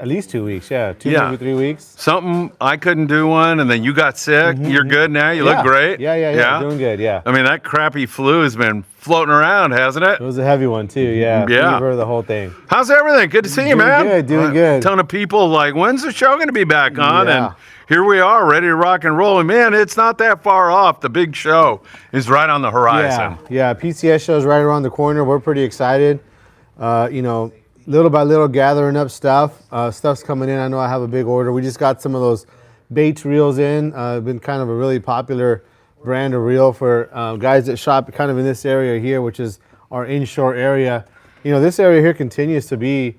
At least 2 weeks, yeah. Maybe 3 weeks. Something, I couldn't do one, and then you got sick. You're good now? You look great? Yeah. Doing good, yeah. I mean, that crappy flu has been floating around, hasn't it? It was a heavy one, too, yeah. Fever, the whole thing. How's everything? Good to see you, man. Doing good. A ton of people like, when's the show going to be back on? Yeah. And here we are, ready to rock and roll. And man, it's not that far off. The big show is right on the horizon. Yeah, PCS show is right around the corner. We're pretty excited. Little by little gathering up stuff. Stuff's coming in. I know I have a big order. We just got some of those baits reels in. Been kind of a really popular brand of reel for guys that shop kind of in this area here, which is our inshore area. This area here continues to be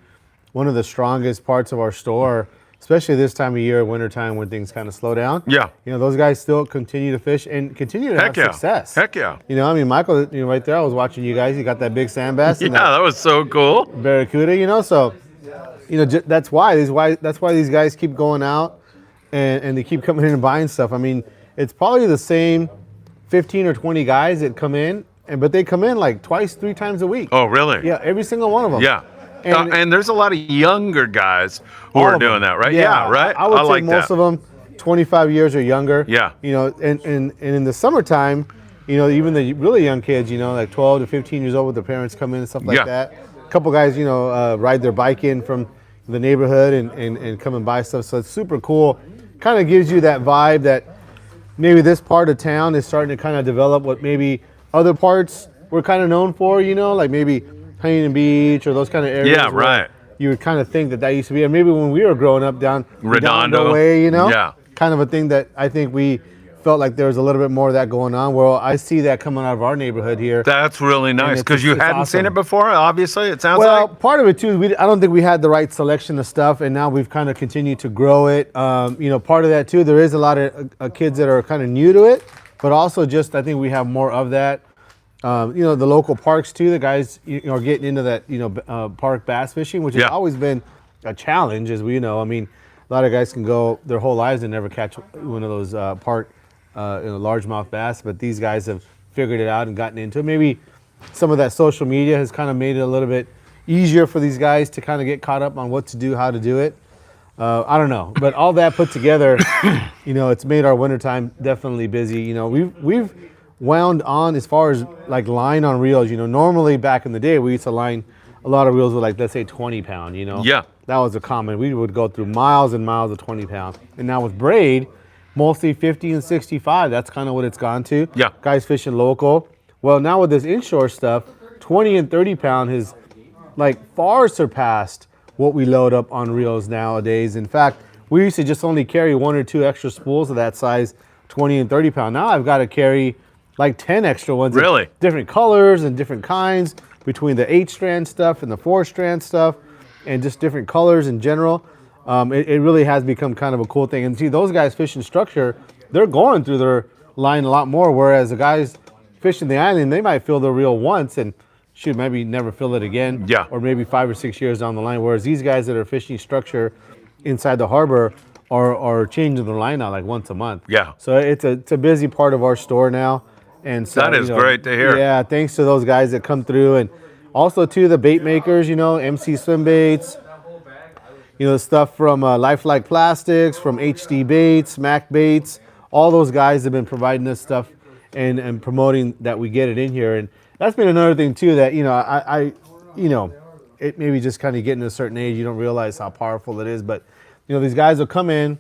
one of the strongest parts of our store, especially this time of year, wintertime, when things kind of slow down. Yeah. Those guys still continue to fish and continue to have success. Heck yeah. Michael, right there, I was watching you guys. You got that big sand bass. Yeah, that was so cool. Barracuda, so, that's why these guys keep going out and they keep coming in and buying stuff. I mean, it's probably the same 15 or 20 guys that come in, but they come in like twice, 3 times a week. Oh, really? Yeah, every single one of them. Yeah. And there's a lot of younger guys who are doing that, right? Yeah, right? I would say most of them 25 years or younger. Yeah. And in the summertime, even the really young kids, like 12 to 15 years old with their parents come in and stuff like that. A couple guys, ride their bike in from the neighborhood and come and buy stuff. So it's super cool. Kind of gives you that vibe that maybe this part of town is starting to kind of develop what maybe other parts were kind of known for, like maybe Huntington Beach or those kind of areas. Yeah, right. You would kind of think that used to be, and maybe when we were growing up down Redondo way, Yeah. kind of a thing that I think we felt like there was a little bit more of that going on. Well, I see that coming out of our neighborhood here. That's really nice because you hadn't seen it before, obviously, it sounds like. Well, part of it too, I don't think we had the right selection of stuff, and now we've kind of continued to grow it. Part of that too, there is a lot of kids that are kind of new to it, but also just I think we have more of that. The local parks too. The guys are getting into that park bass fishing, which has always been a challenge, as we know. I mean, a lot of guys can go their whole lives and never catch one of those park largemouth bass, but these guys have figured it out and gotten into it. Maybe some of that social media has kind of made it a little bit easier for these guys to kind of get caught up on what to do, how to do it. I don't know, but all that put together, it's made our wintertime definitely busy. We've wound on as far as like line on reels. Normally back in the day we used to line a lot of reels with like, let's say 20 pound, Yeah. That was a common. We would go through miles and miles of 20 pound. And now with braid, mostly 50 and 65. That's kind of what it's gone to. Yeah. Guys fishing local. Well, now with this inshore stuff, 20 and 30 pound has like far surpassed what we load up on reels nowadays. In fact, we used to just only carry 1 or 2 extra spools of that size, 20 and 30 pound. Now I've got to carry like 10 extra ones. Really? Different colors and different kinds between the 8-strand stuff and the 4-strand stuff and just different colors in general. It really has become kind of a cool thing. And see, those guys fishing structure, they're going through their line a lot more, whereas the guys fishing the island, they might fill the reel once and shoot, maybe never fill it again. Yeah. Or maybe 5 or 6 years down the line, whereas these guys that are fishing structure inside the harbor are changing their line out like once a month. Yeah. So it's a busy part of our store now. And so, that is great to hear. Yeah, thanks to those guys that come through, and also to the bait makers, MC Swim Baits, stuff from Lifelike Plastics, from HD Baits, Mac Baits. All those guys have been providing us stuff and promoting that we get it in here. And that's been another thing too that, it maybe just kind of getting to a certain age, you don't realize how powerful it is. But, these guys will come in,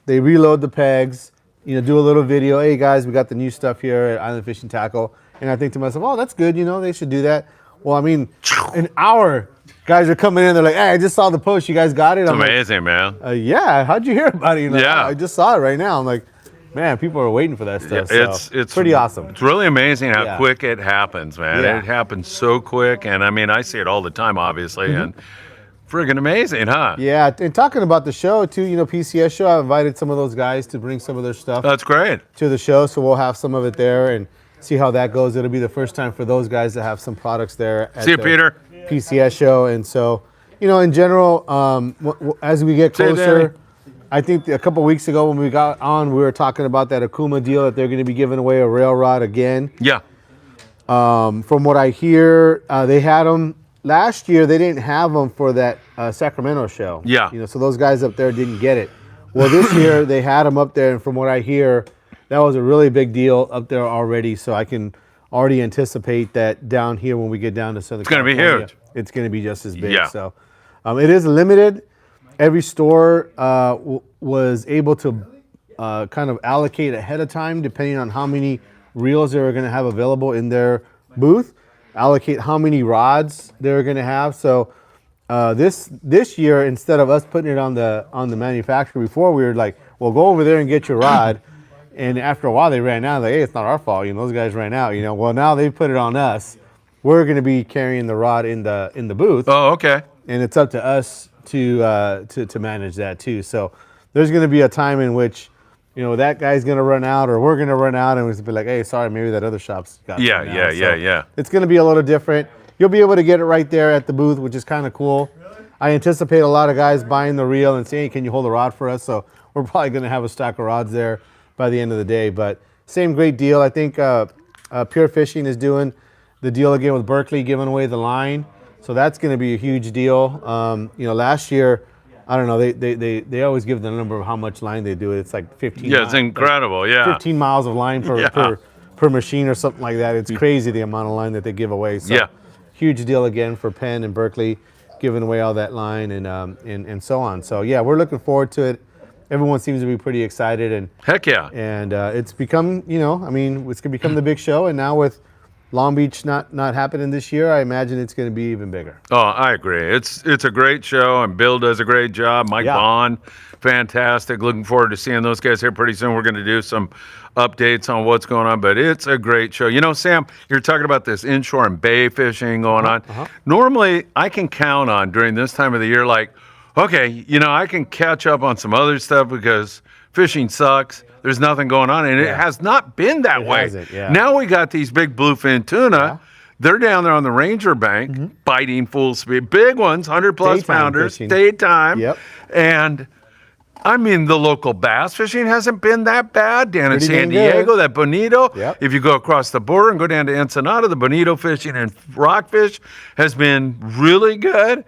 they reload the pegs, do a little video. Hey guys, we got the new stuff here at Island Fishing Tackle. And I think to myself, oh, that's good. They should do that. Well, I mean, an hour, guys are coming in. They're like, hey, I just saw the post. You guys got it? It's I'm amazing, like, man. Yeah. How'd you hear about it? Yeah. Oh, I just saw it right now. I'm like, man, people are waiting for that stuff. It's pretty awesome. It's really amazing how quick it happens, man. Yeah. It happens so quick. And I mean, I see it all the time, obviously. And friggin' amazing, huh? Yeah, and talking about the show too, PCS show, I invited some of those guys to bring some of their stuff. That's great. To the show, so we'll have some of it there and see how that goes. It'll be the first time for those guys to have some products there. At See you, Peter. PCS show, and so, in general, as we get closer, I think a couple weeks ago when we got on, we were talking about that Akuma deal that they're going to be giving away a rail rod again. Yeah. From what I hear, they had them last year. They didn't have them for that Sacramento show. Yeah. So those guys up there didn't get it. Well, this year they had them up there, and from what I hear, that was a really big deal up there already. So I can already anticipate that down here when we get down to Southern California, It's going to be huge. It's going to be just as big. Yeah. So it is limited. Every store was able to kind of allocate ahead of time, depending on how many reels they were going to have available in their booth, allocate how many rods they were going to have. So this year, instead of us putting it on the manufacturer, before we were like, well, go over there and get your rod. And after a while, they ran out. Like, hey, it's not our fault. Those guys ran out. Well, now they put it on us. We're going to be carrying the rod in the booth. Oh, okay. And it's up to us to manage that too. So there's going to be a time in which, that guy's going to run out, or we're going to run out, and we'll be like, hey, sorry, maybe that other shop's got it now. Yeah. It's going to be a little different. You'll be able to get it right there at the booth, which is kind of cool. I anticipate a lot of guys buying the reel and saying, hey, can you hold a rod for us? So we're probably going to have a stack of rods there by the end of the day. But same great deal. I think Pure Fishing is doing the deal again with Berkeley, giving away the line. So that's going to be a huge deal. Last year, I don't know, they always give the number of how much line they do. It's like 15 Yeah, it's incredible, yeah. 15 miles of line per machine or something like that. It's crazy the amount of line that they give away. So Yeah. huge deal again for Penn and Berkeley, giving away all that line and so on. So yeah, we're looking forward to it. Everyone seems to be pretty excited, and Heck yeah. And it's become, it's gonna become the big show. And now with Long Beach not happening this year, I imagine it's going to be even bigger. Oh, I agree. It's a great show, and Bill does a great job. Mike Bond, fantastic. Looking forward to seeing those guys here pretty soon. We're going to do some updates on what's going on, but it's a great show. Sam, you're talking about this inshore and bay fishing going on. Normally, I can count on during this time of the year, like, okay, I can catch up on some other stuff because fishing sucks. There's nothing going on, and it has not been that way. Now we got these big bluefin tuna. Yeah. They're down there on the Ranger Bank, biting full speed. Big ones, 100-plus pounders, daytime. Yep. And, the local bass fishing hasn't been that bad. Down in San Diego, that bonito. Yep. If you go across the border and go down to Ensenada, the bonito fishing and rockfish has been really good.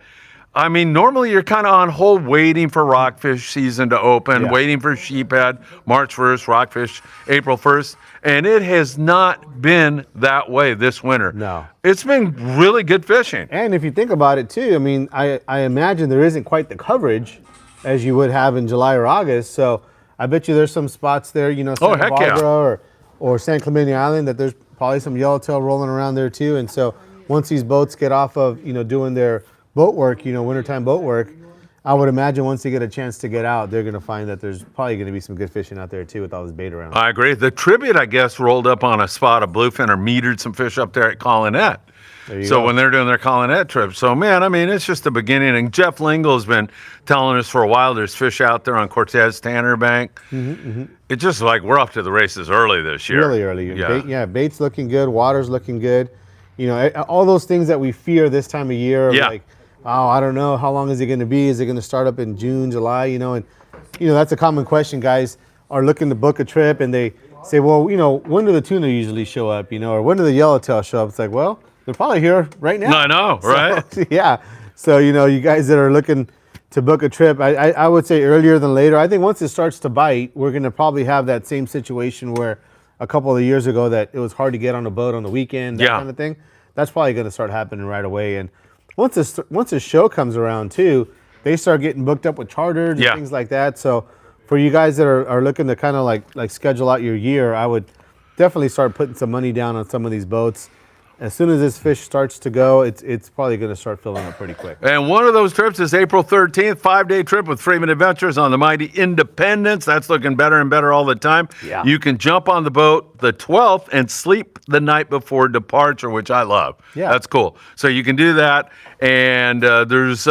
Normally you're kind of on hold waiting for rockfish season to open, waiting for sheephead, March 1st, rockfish, April 1st, and it has not been that way this winter. No. It's been really good fishing. And if you think about it too, I imagine there isn't quite the coverage as you would have in July or August, so I bet you there's some spots there, Santa Barbara or San Clemente Island, that there's probably some yellowtail rolling around there too. And so once these boats get off of, doing their boat work, wintertime boat work, I would imagine once they get a chance to get out, they're going to find that there's probably going to be some good fishing out there too with all this bait around. I agree. The Tribute, I guess, rolled up on a spot of bluefin or metered some fish up there at Collinette. So when they're doing their Collinette trip. So, man, it's just the beginning. And Jeff Lingle has been telling us for a while there's fish out there on Cortez Tanner Bank. It's just like we're off to the races early this year. Really early. Yeah. Bait's looking good. Water's looking good. All those things that we fear this time of year. Like, oh, I don't know. How long is it going to be? Is it going to start up in June, July? And that's a common question. Guys are looking to book a trip, and they say, well, when do the tuna usually show up? Or when do the yellowtail show up? It's like, well, they're probably here right now. I know, right? So, yeah. So, you guys that are looking to book a trip, I would say earlier than later. I think once it starts to bite, we're going to probably have that same situation where a couple of years ago that it was hard to get on a boat on the weekend, that kind of thing. That's probably going to start happening right away. And once the show comes around too, they start getting booked up with charters and things like that. So for you guys that are looking to kind of like schedule out your year, I would definitely start putting some money down on some of these boats. As soon as this fish starts to go, it's probably going to start filling up pretty quick. And one of those trips is April 13th, 5-day trip with Friedman Adventures on the mighty Independence. That's looking better and better all the time. Yeah. You can jump on the boat the 12th and sleep the night before departure, which I love. Yeah. That's cool. So you can do that. And there's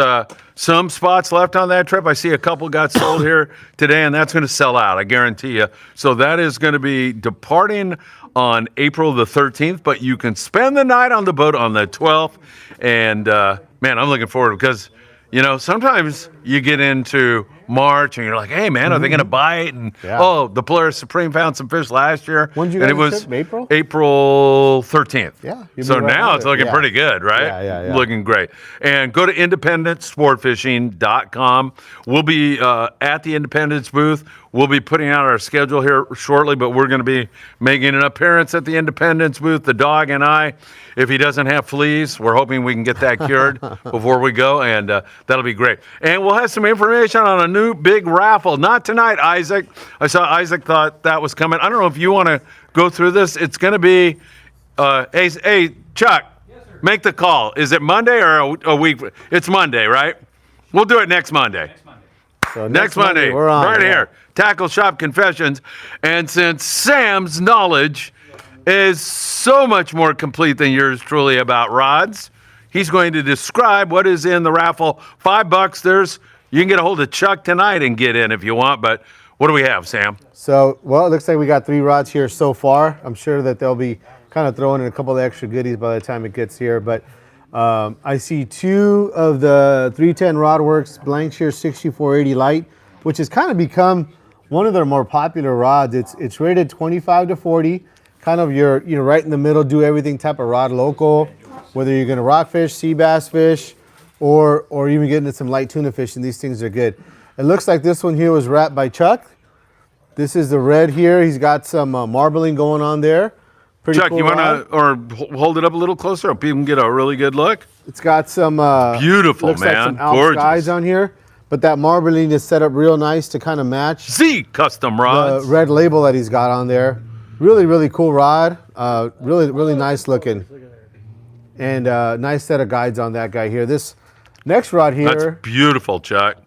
some spots left on that trip. I see a couple got sold here today, and that's going to sell out, I guarantee you. So that is going to be departing on April the 13th, but you can spend the night on the boat on the 12th. And, man, I'm looking forward because, sometimes you get into March and you're like, hey man, are they going to bite? And oh, the Polaris Supreme found some fish last year. When did you and guys it was trip? April? April 13th. Yeah. So now it's looking pretty good, right? Yeah. Looking great. And go to independencesportfishing.com. We'll be at the Independence booth. We'll be putting out our schedule here shortly, but we're going to be making an appearance at the Independence booth, the dog and I. If he doesn't have fleas, we're hoping we can get that cured before we go, and that'll be great. And we'll have some information on a new big raffle. Not tonight, Isaac. I saw Isaac thought that was coming. I don't know if you want to go through this. It's going to be, hey, Chuck, make the call. Is it Monday or a week? It's Monday, right? We'll do it next Monday. So next Monday, we're on, right here. Tackle Shop Confessions. And since Sam's knowledge is so much more complete than yours truly about rods, he's going to describe what is in the raffle. $5. You can get a hold of Chuck tonight and get in if you want, but what do we have, Sam? So, well, it looks like we got 3 rods here so far. I'm sure that they'll be kind of throwing in a couple of extra goodies by the time it gets here, but I see 2 of the 310 Rodworks Blank Shear 6480 Light, which has kind of become one of their more popular rods. It's rated 25 to 40, kind of your right in the middle, do everything type of rod, local, whether you're going to rockfish, sea bass fish, or even get into some light tuna fishing. These things are good. It looks like this one here was wrapped by Chuck. This is the red here. He's got some marbling going on there. Pretty Chuck, cool you want rod. to or hold it up a little closer so people can get a really good look? It's got some beautiful, looks man. like some Alps Gorgeous. guides on here, but that marbling is set up real nice to kind of match Z Custom the Rods. red label that he's got on there. Really, really cool rod. Really nice looking, and nice set of guides on that guy here. This next rod here. That's beautiful, Chuck.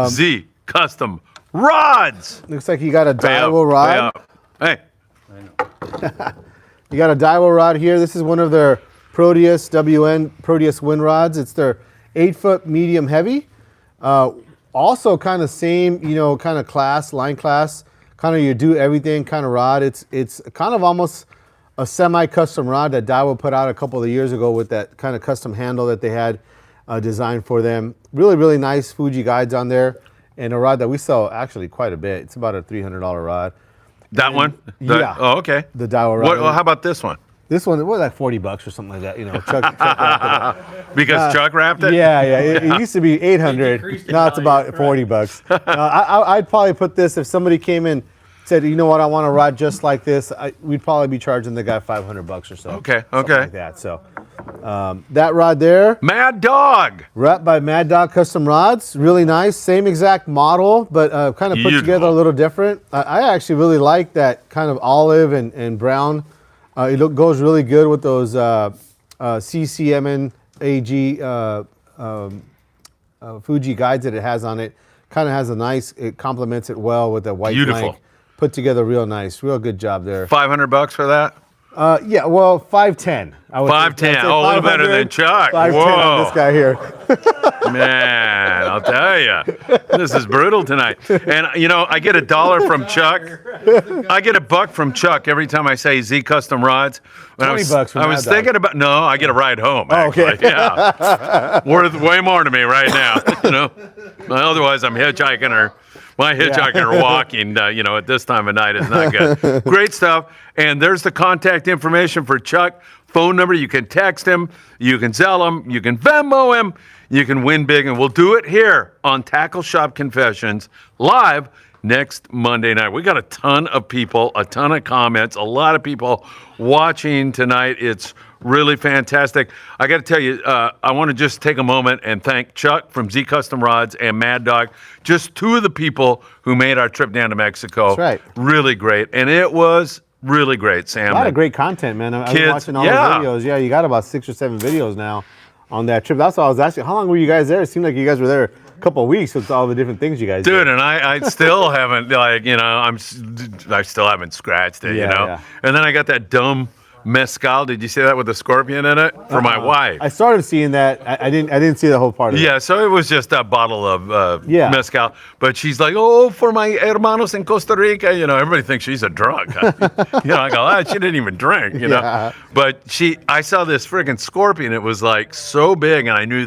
Z Custom Rods. Looks like you got a Pay up, Daiwa pay rod. up. Hey. You got a Daiwa rod here. This is one of their Proteus Proteus wind rods. It's their 8-foot medium heavy. Also kind of same, kind of line class, kind of your do everything kind of rod. It's kind of almost a semi-custom rod that Daiwa put out a couple of years ago with that kind of custom handle that they had designed for them. Really, really nice Fuji guides on there, and a rod that we sell actually quite a bit. It's about a $300 rod. That one? Yeah. Oh, okay. The Daiwa rod. How about this one? This one, it was like $40 or something like that. Chuck wrapped it. Because Chuck wrapped it? Yeah. It used to be $800. Now it's about $40. I'd probably put this, if somebody came in, said, you know what, I want a rod just like this, we'd probably be charging the guy $500 or so. Okay. Something like that. So that rod there, Mad Dog. wrapped by Mad Dog Custom Rods, really nice. Same exact model, but kind of put together a little different. I actually really like that kind of olive and brown. It goes really good with those CCMN AG Fuji guides that it has on it. Kind of has it complements it well with the white blank. Put together real nice, real good job there. $500 for that? Yeah, well, 510. $510. Oh, a little better than Chuck. 510 on this guy here. Man, I'll tell you, this is brutal tonight. And I get $1 from Chuck. I get $1 from Chuck every time I say Z Custom Rods. $20 from I was thinking about. No, I get a ride home. Actually. Okay. Yeah, worth way more to me right now. Otherwise I'm hitchhiking or. My hitchhiking or walking, at this time of night is not good. Great stuff. And there's the contact information for Chuck. Phone number. You can text him. You can Zelle him. You can Venmo him. You can win big. And we'll do it here on Tackle Shop Confessions live next Monday night. We got a ton of people, a ton of comments, a lot of people watching tonight. It's really fantastic. I got to tell you, I want to just take a moment and thank Chuck from Z Custom Rods and Mad Dog, just 2 of the people who made our trip down to Mexico. That's right. Really great. And it was really great, Sam. A lot of great content, man. I've been watching all the videos. Yeah, you got about 6 or 7 videos now on that trip. That's why I was asking, how long were you guys there? It seemed like you guys were there a couple of weeks with all the different things you guys did. And I still haven't, I still haven't scratched it, Yeah. And then I got that dumb mezcal. Did you see that with the scorpion in it? For my wife. I started seeing that. I didn't see the whole part of it. Yeah, so it was just a bottle of Yeah. mezcal. But she's like, oh, for my hermanos in Costa Rica. You know, everybody thinks she's a drunk. I go, she didn't even drink, you know. Yeah. But I saw this friggin' scorpion. It was like so big, and I knew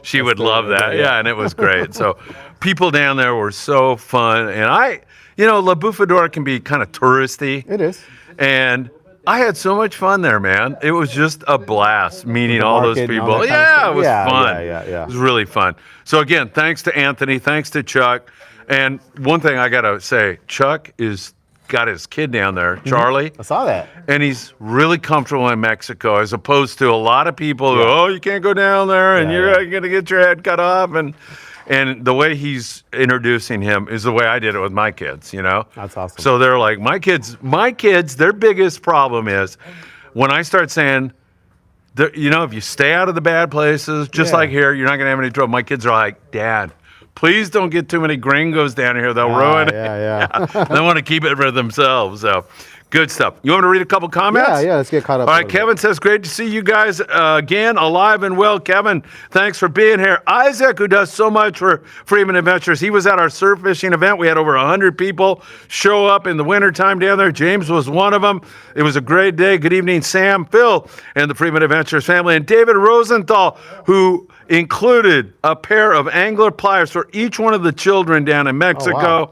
she would love that. Yeah, and it was great. So people down there were so fun. And La Bufadora can be kind of touristy. It is. And I had so much fun there, man. It was just a blast meeting all those people. Yeah, it was fun. Yeah. It was really fun. So again, thanks to Anthony, thanks to Chuck. And one thing I gotta say, Chuck is got his kid down there, Charlie. I saw that. And he's really comfortable in Mexico, as opposed to a lot of people who, you can't go down there and you're gonna get your head cut off. And the way he's introducing him is the way I did it with my kids, you know? That's awesome. So they're like, my kids, their biggest problem is when I start saying, if you stay out of the bad places, just like here, you're not going to have any trouble. My kids are like, Dad, please don't get too many gringos down here. They'll ruin it. Yeah. They want to keep it for themselves. So good stuff. You want to read a couple comments? Yeah, let's get caught up. All right, Kevin says, great to see you guys again, alive and well. Kevin, thanks for being here. Isaac, who does so much for Friedman Adventures, he was at our surf fishing event. We had over 100 people show up in the wintertime down there. James was one of them. It was a great day. Good evening, Sam, Phil, and the Friedman Adventures family. And David Rosenthal, who included a pair of angler pliers for each one of the children down in Mexico. Oh, wow.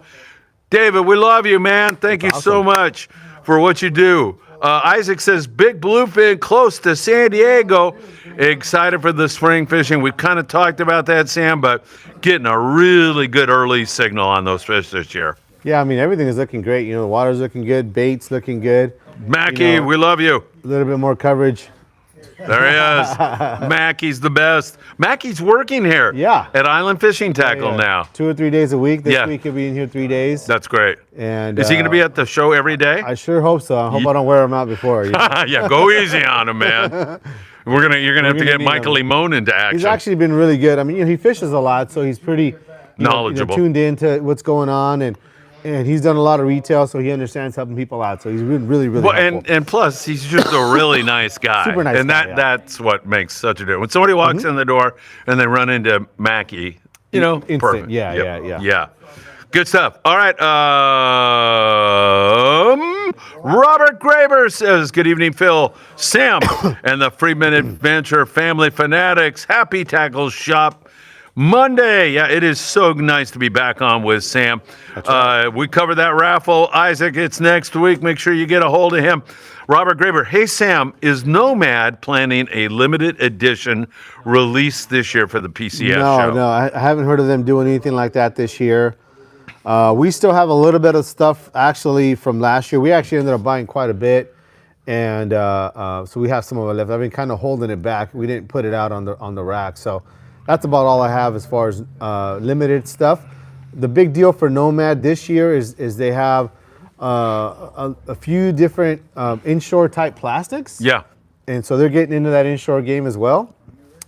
David, we love you, man. Thank you so much for what you do. Isaac says, big bluefin close to San Diego. Excited for the spring fishing. We've kind of talked about that, Sam, but getting a really good early signal on those fish this year. Yeah, I mean, everything is looking great. The water's looking good. Bait's looking good. Mackie, we love you. A little bit more coverage. There he is. Mackie's the best. Mackie's working here at Island Fishing Tackle now. 2 or 3 days a week. This week he'll be in here 3 days. That's great. And is he going to be at the show every day? I sure hope so. I hope I don't wear him out before. Yeah, go easy on him, man. You're gonna have to get Michael Limon into action. He's actually been really good. I mean, he fishes a lot, so he's pretty knowledgeable, tuned into what's going on, and he's done a lot of retail, so he understands helping people out. So he's been really helpful. And plus, he's just a really nice guy. Super nice and guy, that's what makes such a difference. When somebody walks in the door and they run into Mackie, instant. perfect. Yeah. Good stuff. All right. Robert Graber says, good evening, Phil, Sam, and the Friedman Adventure family fanatics. Happy Tackle Shop Monday. Yeah, it is so nice to be back on with Sam. Right. We covered that raffle. Isaac, it's next week. Make sure you get a hold of him. Robert Graber, hey, Sam, is Nomad planning a limited edition release this year for the PCS show? No, I haven't heard of them doing anything like that this year. We still have a little bit of stuff actually from last year. We actually ended up buying quite a bit, and so we have some of it left. I've been kind of holding it back. We didn't put it out on the rack, so that's about all I have as far as limited stuff. The big deal for Nomad this year is they have a few different inshore type plastics. Yeah. And so they're getting into that inshore game as well,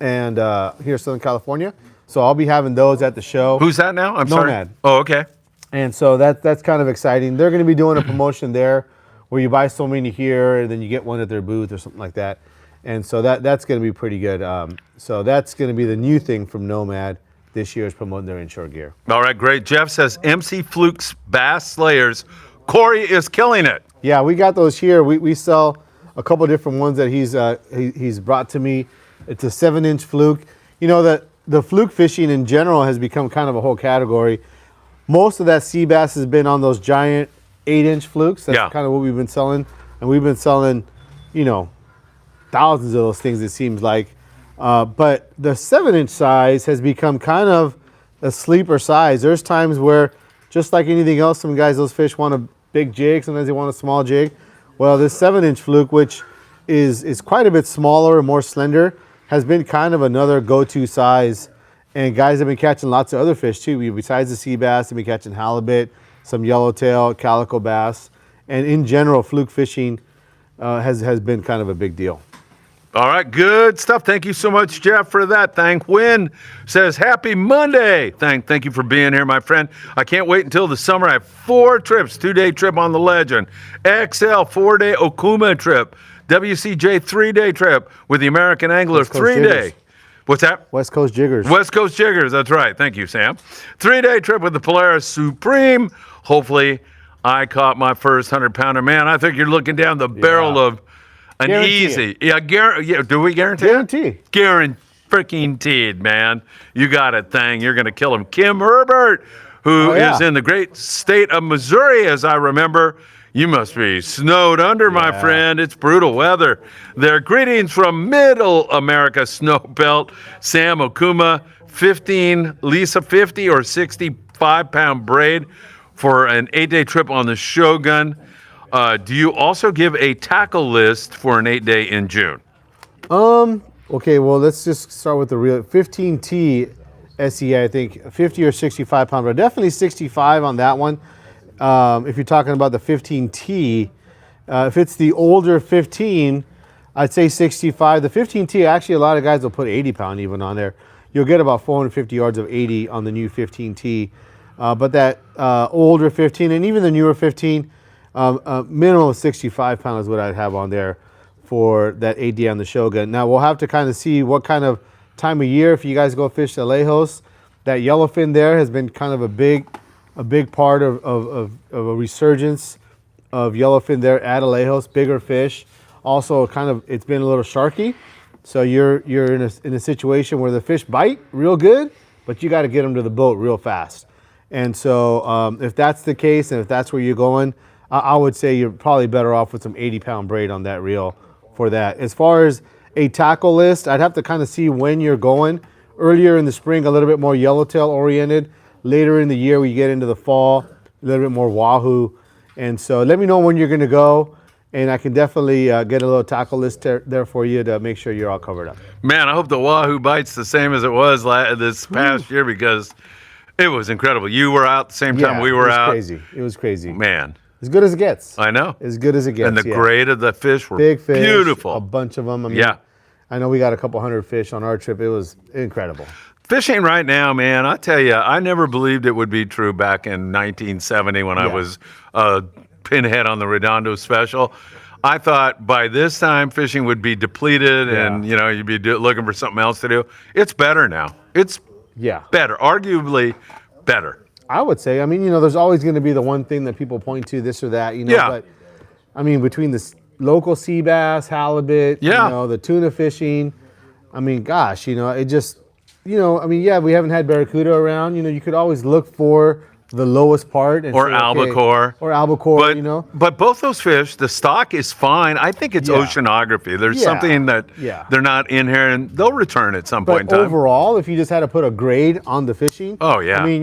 and here in Southern California. So I'll be having those at the show. Who's that now? I'm sorry. Nomad. Oh, okay. And so that's kind of exciting. They're going to be doing a promotion there where you buy so many here and then you get one at their booth or something like that. And so that's going to be pretty good. So that's going to be the new thing from Nomad this year, is promoting their inshore gear. All right, great. Jeff says MC Fluke's Bass Slayers. Corey is killing it. Yeah, we got those here. We sell a couple different ones that he's brought to me. It's a 7-inch fluke. The fluke fishing in general has become kind of a whole category. Most of that sea bass has been on those giant 8-inch flukes. That's kind of what we've been selling. And we've been selling, thousands of those things, it seems like. But the 7-inch size has become kind of a sleeper size. There's times where, just like anything else, some guys, those fish want a big jig. Sometimes they want a small jig. Well, this 7-inch fluke, which is quite a bit smaller and more slender, has been kind of another go-to size. And guys have been catching lots of other fish too. Besides the sea bass, they've been catching halibut, some yellowtail, calico bass. And in general, fluke fishing has been kind of a big deal. All right, good stuff. Thank you so much, Jeff, for that. Thank Win says, happy Monday. Thank you for being here, my friend. I can't wait until the summer. I have 4 trips, 2-day trip on the Legend, XL 4-day Okuma trip WCJ 3-day trip with the American Angler West Coast 3-day. Jiggers. What's that? West Coast Jiggers. West Coast Jiggers, that's right. Thank you, Sam. 3-day trip with the Polaris Supreme. Hopefully, I caught my first 100-pounder. Man, I think you're looking down the barrel of an Guarantee easy. Yeah, do we guarantee it? Guaranteed, man. You got it, thing. You're going to kill him. Kim Herbert, who is in the great state of Missouri, as I remember. You must be snowed under, my friend. It's brutal weather. Their greetings from Middle America Snow Belt. Sam Okuma, 15, Lisa 50 or 65-pound braid for an 8-day trip on the Shogun. Do you also give a tackle list for an 8-day in June? Okay, well, let's just start with the real 15T SEA, I think 50 or 65 pound, but definitely 65 on that one. If you're talking about the 15T, if it's the older 15, I'd say 65. The 15T, actually, a lot of guys will put 80 pound even on there. You'll get about 450 yards of 80 on the new 15T. But that older 15 and even the newer 15, minimum of 65 pound is what I'd have on there for that AD on the Shogun. Now, we'll have to kind of see what kind of time of year, if you guys go fish the Lejos, that yellowfin there has been kind of a big part of a resurgence of yellowfin there at Alejos, bigger fish. Also, it's been a little sharky, so you're in a situation where the fish bite real good, but you got to get them to the boat real fast. And so, if that's the case, and if that's where you're going, I would say you're probably better off with some 80-pound braid on that reel for that. As far as a tackle list, I'd have to kind of see when you're going. Earlier in the spring, a little bit more yellowtail oriented. Later in the year, we get into the fall, a little bit more wahoo. And so let me know when you're going to go, and I can definitely get a little tackle list there for you to make sure you're all covered up. Man, I hope the wahoo bite's the same as it was this past year, because it was incredible. You were out the same time we were out. It was crazy. Man. As good as it gets. I know. As good as it gets. And the grade of the fish were big fish, beautiful. A bunch of them. I mean, I know we got a couple hundred fish on our trip. It was incredible. Fishing right now, man, I tell you, I never believed it would be true back in 1970 when I was pinhead on the Redondo Special. I thought by this time fishing would be depleted and, you'd be looking for something else to do. It's better now. It's better, arguably better. I would say, I mean, there's always going to be the one thing that people point to, this or that, but I mean, between the local sea bass, halibut, the tuna fishing, I mean, gosh, it just, I mean, we haven't had barracuda around, you could always look for the lowest part. And or say, albacore. Or albacore, But both those fish, the stock is fine. I think it's oceanography. There's something that they're not in here, and they'll return at some point in time. Overall, if you just had to put a grade on the fishing, I mean,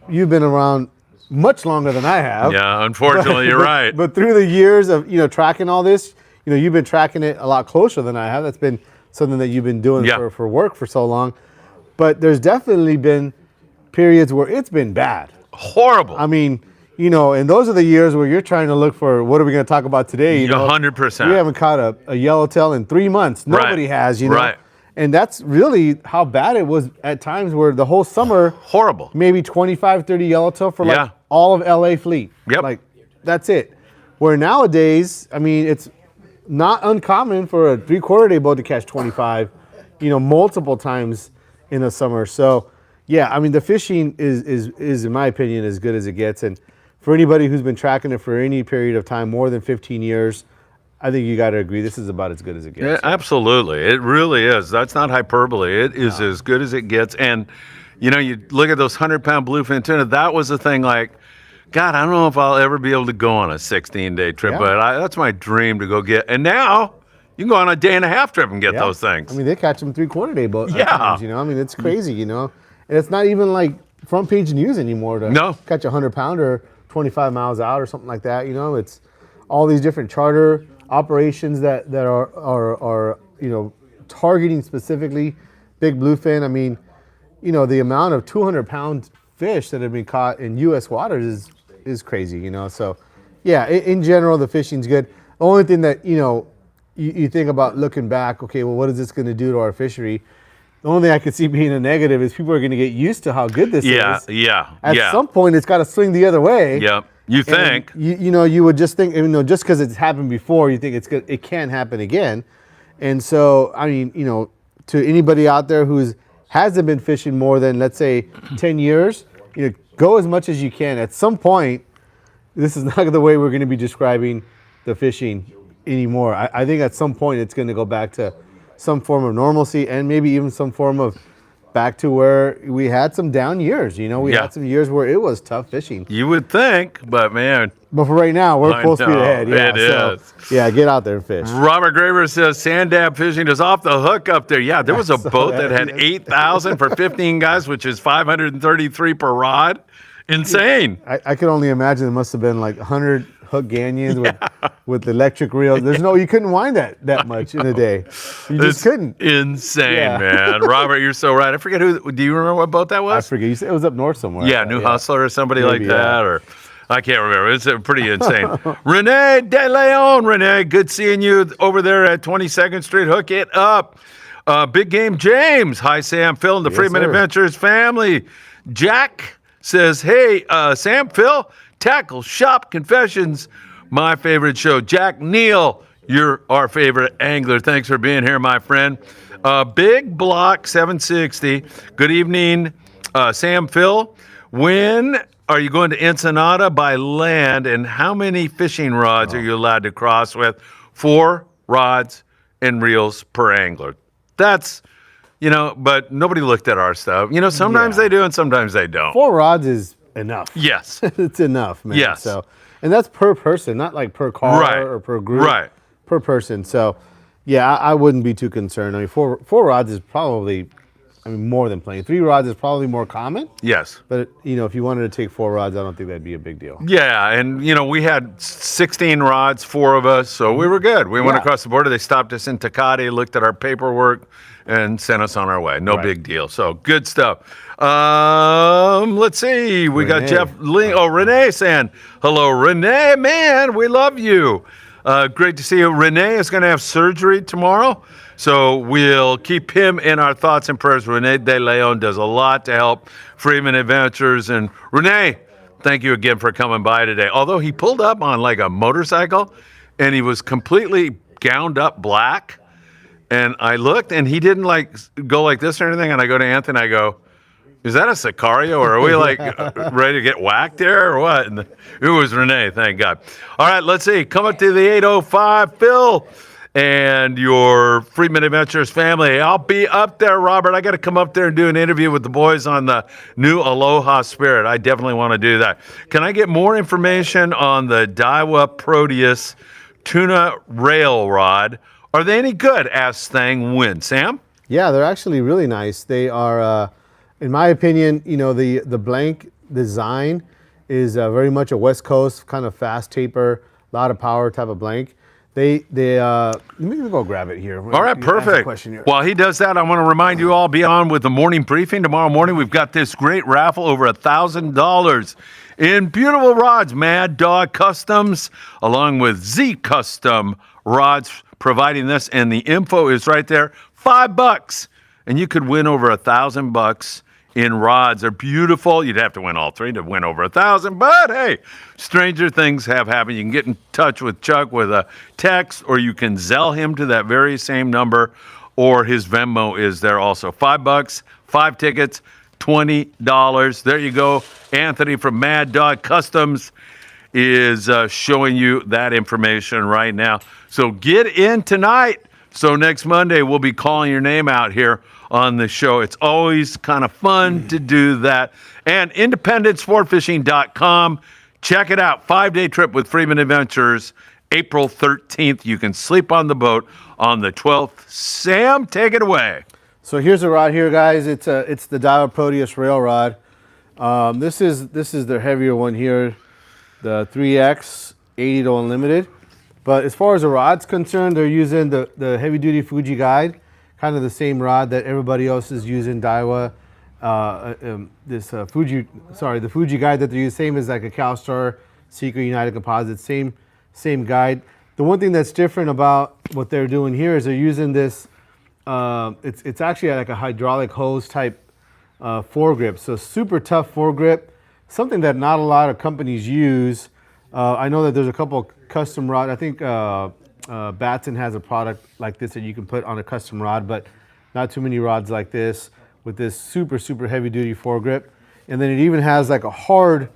you've been around much longer than I have. Yeah, unfortunately, you're right. But through the years of, tracking all this, you've been tracking it a lot closer than I have. That's been something that you've been doing for work for so long. But there's definitely been periods where it's been bad. Horrible. I mean, and those are the years where you're trying to look for, what are we going to talk about today? 100%. We haven't caught a yellowtail in 3 months. Nobody has, Right. And that's really how bad it was at times, where the whole summer, horrible, maybe 25, 30 yellowtail for all of LA fleet. Yep. Like, that's it. Where nowadays, I mean, it's not uncommon for a 3/4 day boat to catch 25, multiple times in a summer. So, I mean, the fishing is, in my opinion, as good as it gets. And for anybody who's been tracking it for any period of time, more than 15 years, I think you got to agree this is about as good as it gets. Yeah, absolutely. It really is. That's not hyperbole. It is as good as it gets. And, you look at those 100-pound bluefin tuna, that was the thing, like, God, I don't know if I'll ever be able to go on a 16-day trip, but that's my dream to go get. And now you can go on a day-and-a-half trip and get those things. I mean, they catch them 3/4 day boats. Times, I mean, it's crazy, And it's not even like front page news anymore to catch a 100-pounder 25 miles out or something like that. It's all these different charter operations that are targeting specifically big bluefin. I mean, the amount of 200-pound fish that have been caught in U.S. waters is crazy. So in general, the fishing's good. The only thing that you think about looking back, okay, well, what is this going to do to our fishery? The only thing I could see being a negative is people are going to get used to how good this is. Yeah. At some point, it's got to swing the other way. Yep. You think? You would just think, just because it's happened before, you think it can happen again. And so, I mean, to anybody out there hasn't been fishing more than, let's say, 10 years, go as much as you can. At some point, this is not the way we're going to be describing the fishing anymore. I think at some point it's going to go back to some form of normalcy, and maybe even some form of back to where we had some down years. We had some years where it was tough fishing. You would think, but man. But for right now, we're full speed ahead. Yeah, it is. Yeah, get out there and fish. Robert Graver says sand dab fishing is off the hook up there. Yeah, there was a boat that had 8,000 for 15 guys, which is 533 per rod. Insane. I can only imagine it must have been like 100 hook ganyons with electric reels. You couldn't wind that much in a day. You just couldn't. Insane, man. Robert, you're so right. I forget do you remember what boat that was? I forget. You said it was up north somewhere. Yeah, New Hustler or somebody like that, or I can't remember. It's pretty insane. Renee De Leon. Renee, good seeing you over there at 22nd Street. Hook it up. Big Game James. Hi, Sam, Phil, and the Friedman Adventures family. Jack says, hey, Sam, Phil, Tackle Shop Confessions, my favorite show. Jack Neal, you're our favorite angler. Thanks for being here, my friend. Big Block 760. Good evening, Sam, Phil. When are you going to Ensenada by land, and how many fishing rods are you allowed to cross with? 4 rods and reels per angler. That's, but nobody looked at our stuff. Sometimes they do and sometimes they don't. 4 rods is enough. Yes. It's enough, man. Yes. So, and that's per person, not like per car or per group. Right. Per person. So, yeah, I wouldn't be too concerned. I mean, four rods is probably, more than plenty. 3 rods is probably more common. Yes. But, if you wanted to take 4 rods, I don't think that'd be a big deal. Yeah, and, we had 16 rods, 4 of us, so we were good. We went across the border. They stopped us in Tecate, looked at our paperwork, and sent us on our way. No big deal. So, good stuff. Let's see. We got Jeff Ling. Oh, Renee saying, hello, Renee. Man, we love you. Great to see you. Renee is going to have surgery tomorrow, so we'll keep him in our thoughts and prayers. Renee De Leon does a lot to help Friedman Adventures. And Renee, thank you again for coming by today. Although he pulled up on like a motorcycle, and he was completely gowned up black. And I looked, and he didn't go like this or anything. And I go to Anthony, I go, is that a Sicario, or are we ready to get whacked there or what? And it was Renee, thank God. All right, let's see. Come up to the 805, Phil, and your Friedman Adventures family. I'll be up there, Robert. I got to come up there and do an interview with the boys on the new Aloha Spirit. I definitely want to do that. Can I get more information on the Daiwa Proteus tuna rail rod? Are they any good? Asks Thang Win. Sam? Yeah, they're actually really nice. They are, in my opinion, the blank design is very much a West Coast kind of fast taper, a lot of power type of blank. Let me go grab it here. All right, perfect. While he does that, I want to remind you all, be on with the morning briefing. Tomorrow morning, we've got this great raffle, over $1,000 in beautiful rods, Mad Dog Customs, along with Z Custom rods providing this, and the info is right there. $5, and you could win over $1,000 in rods. They're beautiful. You'd have to win all 3 to win over $1,000, but hey, stranger things have happened. You can get in touch with Chuck with a text, or you can Zelle him to that very same number, or his Venmo is there also. $5, 5 tickets, $20. There you go. Anthony from Mad Dog Customs is showing you that information right now. So get in tonight. So next Monday, we'll be calling your name out here on the show. It's always kind of fun to do that. And IndependenceSportFishing.com. Check it out. 5-day trip with Friedman Adventures, April 13th. You can sleep on the boat on the 12th. Sam, take it away. So here's a rod here, guys. It's the Daiwa Proteus rail rod. This is their heavier one here, the 3X 80 to Unlimited. But as far as the rod's concerned, they're using the heavy-duty Fuji guide, kind of the same rod that everybody else is using, Daiwa. The Fuji guide that they use, same as like a CalStar, Seeker, United Composites, same guide. The one thing that's different about what they're doing here is they're using this, it's actually like a hydraulic hose type foregrip. So super tough foregrip, something that not a lot of companies use. I know that there's a couple custom rod. I think Batson has a product like this that you can put on a custom rod, but not too many rods like this with this super, super heavy duty foregrip. And then it even has like a hard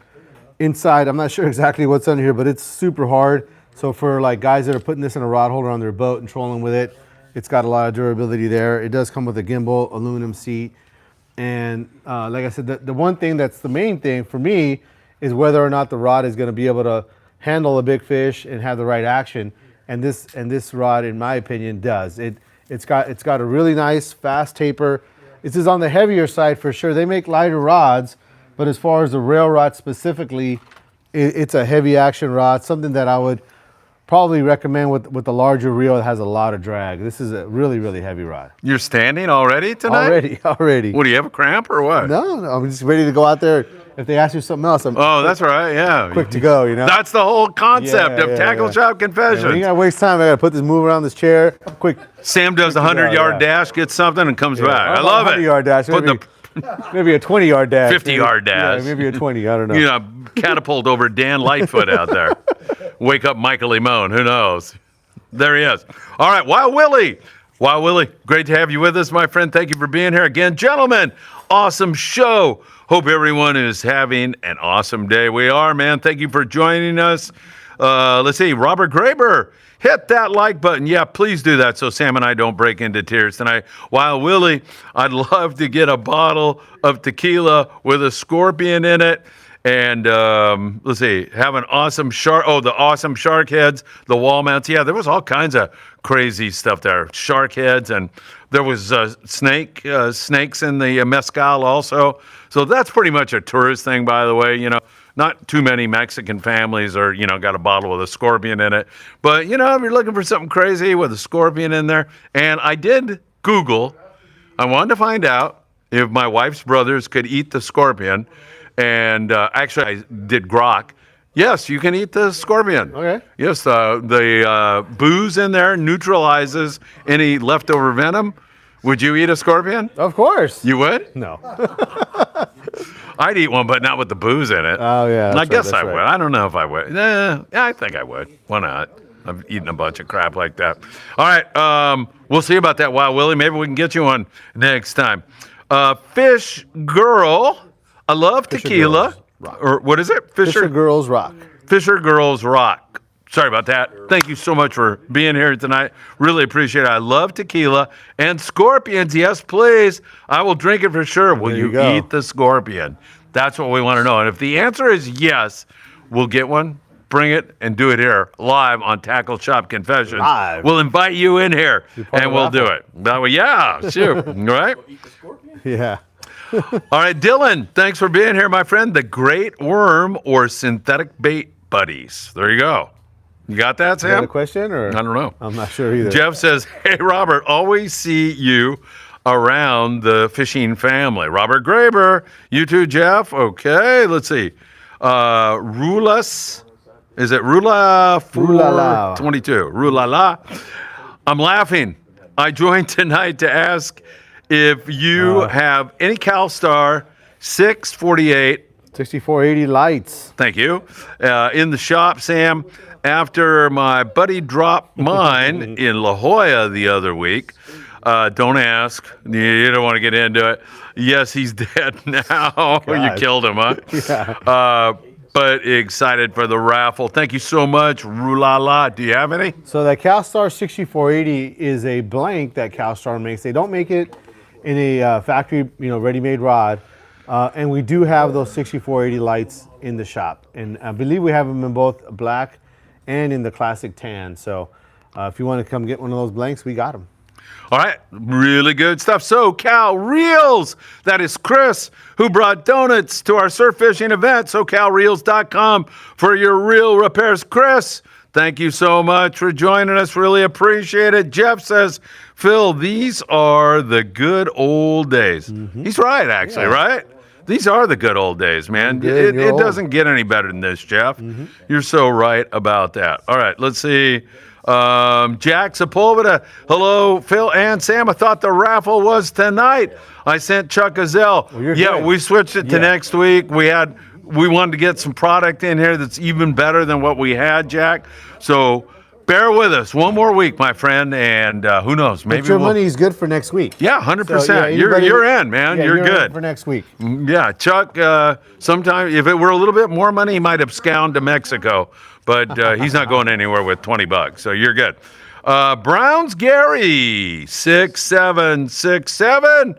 inside. I'm not sure exactly what's under here, but it's super hard. So for like guys that are putting this in a rod holder on their boat and trolling with it, it's got a lot of durability there. It does come with a gimbal, aluminum seat. And like I said, the one thing that's the main thing for me is whether or not the rod is going to be able to handle a big fish and have the right action. And this rod, in my opinion, does. It's got a really nice fast taper. This is on the heavier side for sure. They make lighter rods, but as far as the rail rod specifically, it's a heavy action rod, something that I would probably recommend with the larger reel that has a lot of drag. This is a really, really heavy rod. You're standing already tonight? Already. What, do you have a cramp or what? No, I'm just ready to go out there. If they ask you something else, I'm that's right, yeah. quick to go, you know? That's the whole concept of Tackle Shop Confessions. Yeah, you gotta waste time. I gotta put this move around this chair. Quick. Sam does a 100-yard dash, gets something, and comes back. I love it. 100-yard dash. Maybe a 20-yard dash. 50-yard dash. Yeah, maybe a 20. I don't know. You know, catapult over Dan Lightfoot out there. Wake up Michael Limon. Who knows? There he is. All right, Wild Willie. Wild Willie, great to have you with us, my friend. Thank you for being here again. Gentlemen, awesome show. Hope everyone is having an awesome day. We are, man. Thank you for joining us. Let's see. Robert Graber, hit that like button. Yeah, please do that so Sam and I don't break into tears tonight. Wild Willie, I'd love to get a bottle of tequila with a scorpion in it. And let's see, have an awesome shark. Oh, the awesome shark heads, the wall mounts. Yeah, there was all kinds of crazy stuff there. Shark heads, and there was snakes in the mezcal also. So that's pretty much a tourist thing, by the way. You know, not too many Mexican families are, you know, got a bottle with a scorpion in it. But, you know, if you're looking for something crazy with a scorpion in there, and I did Google, I wanted to find out if my wife's brothers could eat the scorpion. And actually, I did grok. Yes, you can eat the scorpion. Okay. Yes, the booze in there neutralizes any leftover venom. Would you eat a scorpion? Of course. You would? No. I'd eat one, but not with the booze in it. Oh, yeah. I guess I would. I don't know if I would. Yeah, I think I would. Why not? I've eaten a bunch of crap like that. All right. We'll see about that, Wild Willie. Maybe we can get you one next time. Fish Girl. I love tequila. Or what is it? Fisher Girls Rock. Fisher Girls Rock. Sorry about that. Thank you so much for being here tonight. Really appreciate it. I love tequila and scorpions. Yes, please. I will drink it for sure. Will you eat the scorpion? That's what we want to know. And if the answer is yes, we'll get one, bring it, and do it here live on Tackle Shop Confessions. Live. We'll invite you in here, and we'll do it. That way, yeah, sure. Right? Yeah. All right, Dylan, thanks for being here, my friend. The great worm or synthetic bait buddies. There you go. You got that, Sam? You got a question? Or? I don't know. I'm not sure either. Jeff says, hey, Robert, always see you around the fishing family. Robert Graber, you too, Jeff. Okay, let's see. Rulas, is it Rula 422? Rulala. I'm laughing. I joined tonight to ask if you have any CalStar 648. 6480 lights. Thank you. In the shop, Sam, after my buddy dropped mine in La Jolla the other week. Don't ask. You don't want to get into it. Yes, he's dead now. You killed him, huh? Yeah. But excited for the raffle. Thank you so much, Rulala. Do you have any? So that CalStar 6480 is a blank that CalStar makes. They don't make it in a factory, ready-made rod. And we do have those 6480 lights in the shop. And I believe we have them in both black and in the classic tan. So if you want to come get one of those blanks, we got them. All right, really good stuff. SoCal Reels. That is Chris, who brought donuts to our surf fishing event. SoCalReels.com for your reel repairs. Chris, thank you so much for joining us. Really appreciate it. Jeff says, Phil, these are the good old days. Mm-hmm. He's right, actually, right? These are the good old days, man. It doesn't get any better than this, Jeff. Mm-hmm. You're so right about that. All right, let's see. Jack Sepulveda, hello, Phil and Sam. I thought the raffle was tonight. I sent Chuck Gazelle. Well, we switched it to next week. We had we wanted to get some product in here that's even better than what we had, Jack. So bear with us one more week, my friend, and who knows? Maybe but your money is good for next week. Yeah, 100%. So, yeah, You're in, man. Yeah, you're good in for next week. Yeah, Chuck. Sometime if it were a little bit more money, he might abscond to Mexico, but he's not going anywhere with $20. So you're good. Browns Gary 6767.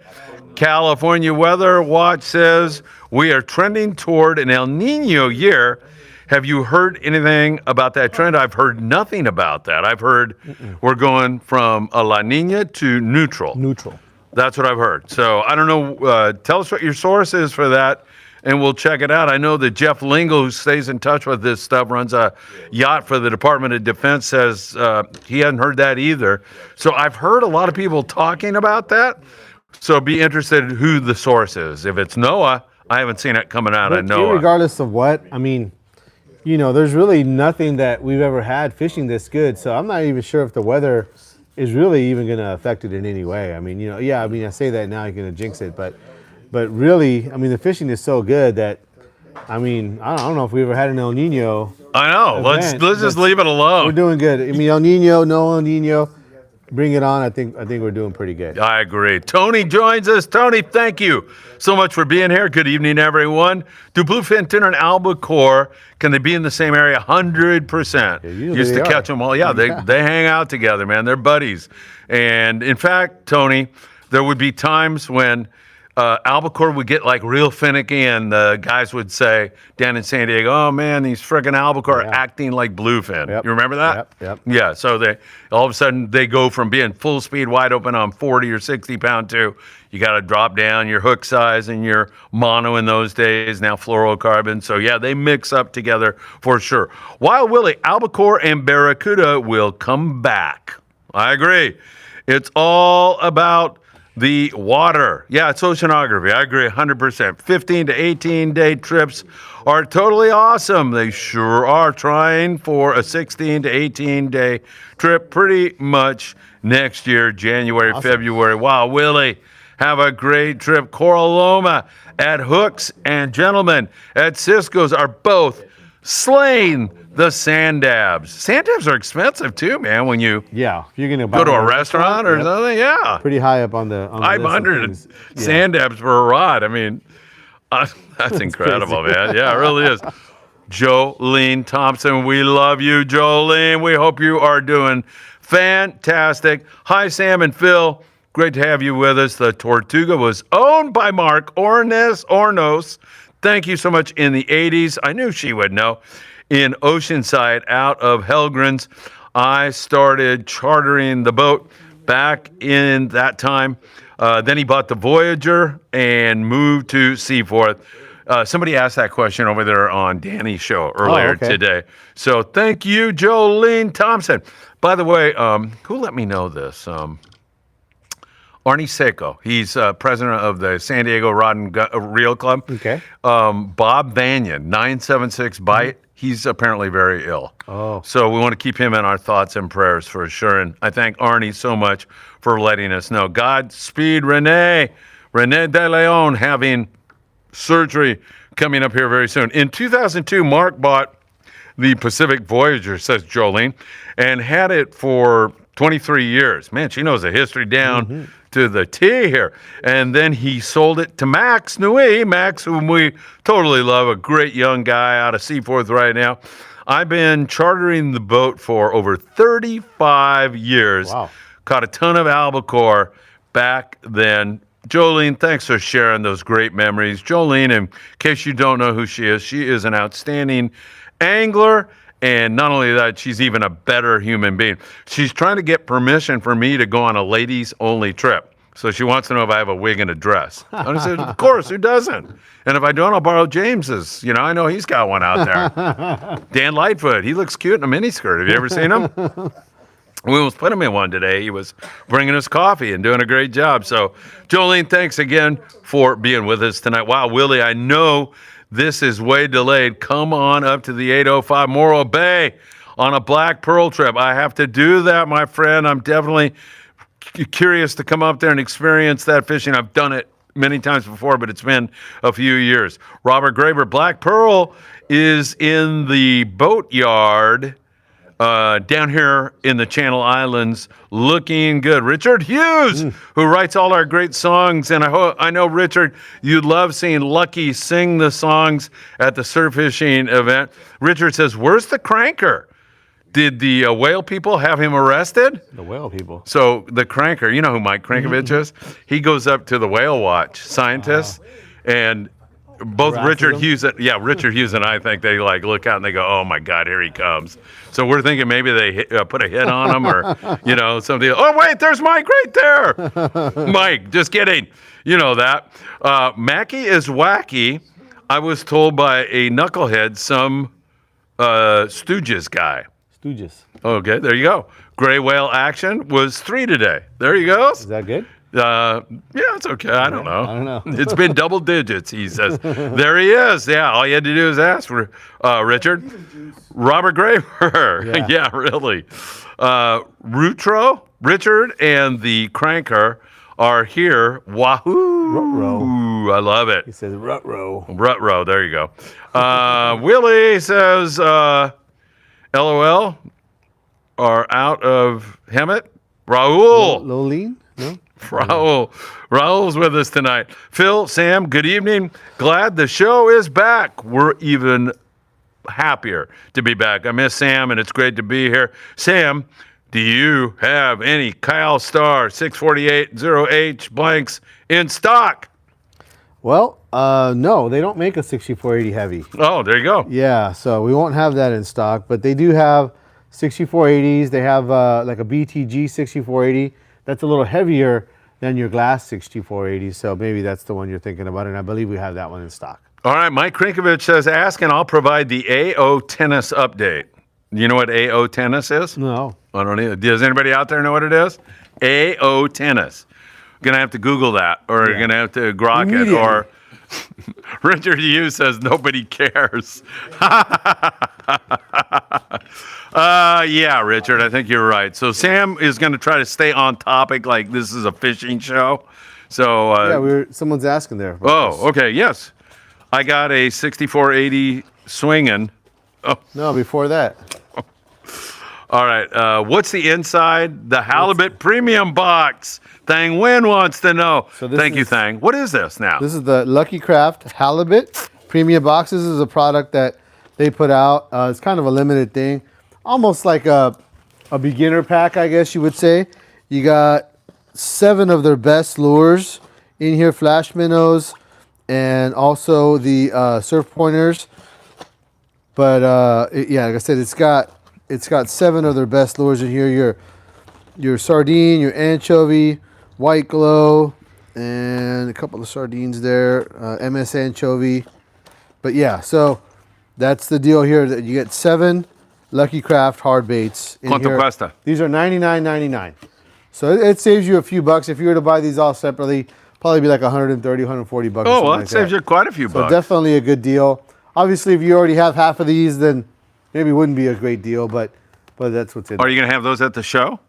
California Weather Watch says we are trending toward an El Nino year. Have you heard anything about that trend? I've heard nothing about that. I've heard we're going from a La Nina to neutral. Neutral. That's what I've heard. So I don't know. Tell us what your source is for that, and we'll check it out. I know that Jeff Lingle, who stays in touch with this stuff, runs a yacht for the Department of Defense, says he hadn't heard that either. So I've heard a lot of people talking about that. So be interested in who the source is. If it's NOAA, I haven't seen it coming out of NOAA. Regardless of what, I mean, there's really nothing that we've ever had fishing this good. So I'm not even sure if the weather is really even going to affect it in any way. I mean, I say that now, you're going to jinx it, but really, I mean, the fishing is so good that, I mean, I don't know if we ever had an El Nino. I know. Let's just leave it alone. We're doing good. I mean, El Nino, no El Nino. Bring it on. I think we're doing pretty good. I agree. Tony joins us. Tony, thank you so much for being here. Good evening, everyone. Do bluefin tuna and albacore, can they be in the same area? 100%. Yeah, used to catch them all. Yeah, they hang out together, man. They're buddies. And in fact, Tony, there would be times when albacore would get like real finicky, and the guys would say down in San Diego, "Oh man, these freaking albacore are acting like bluefin." Yep. You remember that? Yep. Yeah. So they all of a sudden they go from being full speed wide open on 40 or 60 pound to you got to drop down your hook size and your mono in those days, now fluorocarbon. So yeah, they mix up together for sure. Wild Willie, albacore and barracuda will come back. I agree. It's all about the water. Yeah, it's oceanography. I agree 100%. 15 to 18 day trips are totally awesome. They sure are. Trying for a 16 to 18 day trip pretty much next year, January, awesome. February. Wow, Willie, have a great trip. Coral Loma at Hooks and Gentlemen at Cisco's are both slaying the sand dabs. Sand dabs are expensive too, man. When you're gonna go to a restaurant or something, yeah, pretty high up on the 500 sand dabs for a rod. I mean, that's incredible, man. Yeah, it really is. Jolene Thompson, we love you, Jolene. We hope you are doing fantastic. Hi, Sam and Phil. Great to have you with us. The Tortuga was owned by Mark Ornos. Thank you so much. In the 80s, I knew she would know. In Oceanside, out of Helgrens, I started chartering the boat back in that time. Then he bought the Voyager and moved to Seaforth. Somebody asked that question over there on Danny's show earlier today. So thank you, Jolene Thompson. By the way, who let me know this? Arnie Seco. He's president of the San Diego Rod and Reel Club. Okay. Bob Banyan, 976 Bite. He's apparently very ill. Oh. So we want to keep him in our thoughts and prayers for sure. And I thank Arnie so much for letting us know. Godspeed, Renee De Leon, having surgery coming up here very soon. In 2002, Mark bought the Pacific Voyager, says Jolene, and had it for 23 years. Man, she knows the history down to the T here. And then he sold it to Max Nui. Max, whom we totally love, a great young guy out of Seaforth right now. I've been chartering the boat for over 35 years. Wow. Caught a ton of albacore back then. Jolene, thanks for sharing those great memories. Jolene, in case you don't know who she is an outstanding angler. And not only that, she's even a better human being. She's trying to get permission for me to go on a ladies-only trip. So she wants to know if I have a wig and a dress. And I said, of course, who doesn't? And if I don't, I'll borrow James's. I know he's got one out there. Dan Lightfoot, he looks cute in a miniskirt. Have you ever seen him? We almost put him in one today. He was bringing us coffee and doing a great job. So, Jolene, thanks again for being with us tonight. Wow, Willie, I know this is way delayed. Come on up to the 805 Morro Bay on a Black Pearl trip. I have to do that, my friend. I'm definitely curious to come up there and experience that fishing. I've done it many times before, but it's been a few years. Robert Graber, Black Pearl is in the boatyard down here in the Channel Islands, looking good. Richard Hughes, who writes all our great songs, and I know, Richard, you'd love seeing Lucky sing the songs at the surf fishing event. Richard says, where's the cranker? Did the whale people have him arrested? The whale people. So the cranker, you know who Mike Crankovich is? He goes up to the whale watch scientists, and both Richard Hughes and I think they like look out and they go, oh my God, here he comes. So we're thinking maybe they put a hit on him or, something. Oh wait, there's Mike right there. Mike, just kidding. You know that. Mackie is wacky. I was told by a knucklehead, some Stooges guy. Stooges. Okay, there you go. Gray whale action was 3 today. There he goes. Is that good? Yeah, it's okay. I don't know. I don't know. It's been double digits, he says. There he is. Yeah, all you had to do is ask for Richard. Robert Graver. Yeah, really. Rutro, Richard, and the cranker are here. Wahoo! Ruh-roh. I love it. He says rut-row. Rut-row, there you go. Willie says, LOL, are out of Hemet. Raul. Lolene? No? Raul's with us tonight. Phil, Sam, good evening. Glad the show is back. We're even happier to be back. I miss Sam, and it's great to be here. Sam, do you have any Kyle Star 648-0H blanks in stock? Well, no, they don't make a 6480 heavy. Oh, there you go. Yeah, so we won't have that in stock, but they do have 6480s. They have like a BTG 6480. That's a little heavier than your glass 6480, so maybe that's the one you're thinking about, and I believe we have that one in stock. All right, Mike Krinkovich says, ask and I'll provide the AO tennis update. You know what AO tennis is? No. I don't know. Does anybody out there know what it is? AO tennis. Gonna have to Google that, or you're gonna have to grok it, or Richard Hughes says nobody cares. Yeah, Richard, I think you're right. So Sam is going to try to stay on topic, like this is a fishing show. So someone's asking there. Okay, yes, I got a 6480 swinging. Oh. No, before that. All right, what's the inside? The halibut premium box. Thang Win wants to know. So Thank you, Thang. What is this now? This is the Lucky Craft halibut premium box. This is a product that they put out. It's kind of a limited thing. Almost like a beginner pack, I guess you would say. You got 7 of their best lures in here, flash minnows, and also the surf pointers. But like I said, it's got 7 of their best lures in here. Your sardine, your anchovy, white glow, and a couple of sardines there, MS anchovy. But yeah, so that's the deal here. That you get 7 Lucky Craft hard baits in Quanto here. cuesta? These are $99.99. So it saves you a few bucks. If you were to buy these all separately, probably be like $130, $140 bucks. Oh, well, it saves you quite a few bucks. So definitely a good deal. Obviously, if you already have half of these, then maybe it wouldn't be a great deal, but that's what's in. Are you going to have those at the show?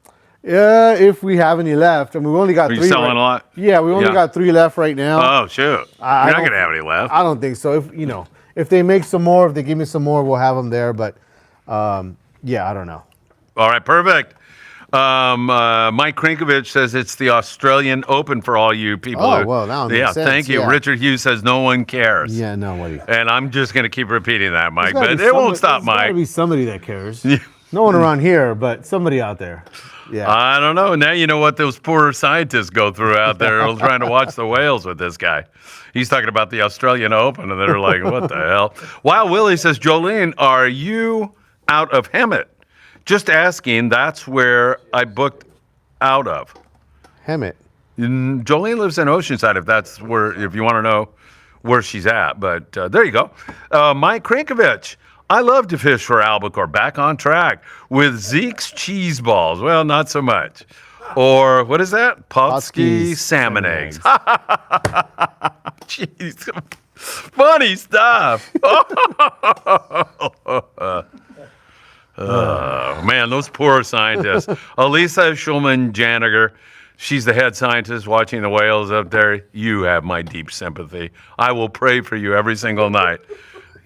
Yeah, if we have any left, and we've only got 3. Are you selling a lot? Yeah, we only got 3 left right now. Oh shoot! You're not going to have any left. I don't think so. If they make some more, if they give me some more, we'll have them there. But I don't know. All right, perfect. Mike Krinkovich says it's the Australian Open for all you people. Oh, well, now it makes sense. Thank you. Yeah. Richard Hughes says no one cares. Yeah, nobody. And I'm just going to keep repeating that, Mike, but it won't stop, Mike. There's got to be somebody that cares. No one around here, but somebody out there. Yeah. I don't know. Now you know what those poor scientists go through out there trying to watch the whales with this guy. He's talking about the Australian Open, and they're like, what the hell? Wild Willie says, Jolene, are you out of Hemet? Just asking. That's where I booked out of. Hemet. Jolene lives in Oceanside, if you want to know where she's at. But there you go. Mike Krinkovich. I love to fish for albacore. Back on track with Zeke's cheese balls. Well, not so much. Or what is that? Potsky salmon eggs. Jeez. Funny stuff. Man, those poor scientists. Elisa Schulman-Janiger She's the head scientist watching the whales up there. You have my deep sympathy. I will pray for you every single night.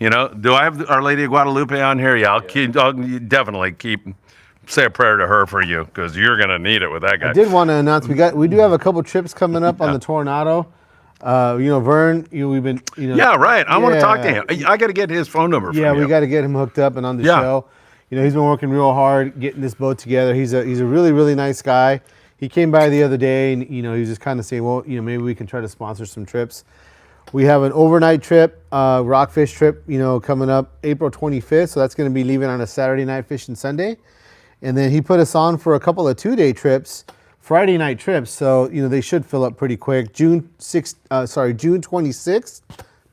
You know, do I have Our Lady of Guadalupe on here? Yeah, I'll definitely say a prayer to her for you because you're going to need it with that guy. I did want to announce we do have a couple trips coming up on the Tornado. Vern, we've been, Yeah, right. I want to talk to him. I got to get his phone number from you. Yeah, we got to get him hooked up and on the show. He's been working real hard getting this boat together. He's a really, really nice guy. He came by the other day and, he was just kind of saying, well, maybe we can try to sponsor some trips. We have an overnight trip, rockfish trip, coming up April 25th. So that's going to be leaving on a Saturday night, fishing Sunday. And then he put us on for a couple of 2-day trips, Friday night trips. So, they should fill up pretty quick. June 26th,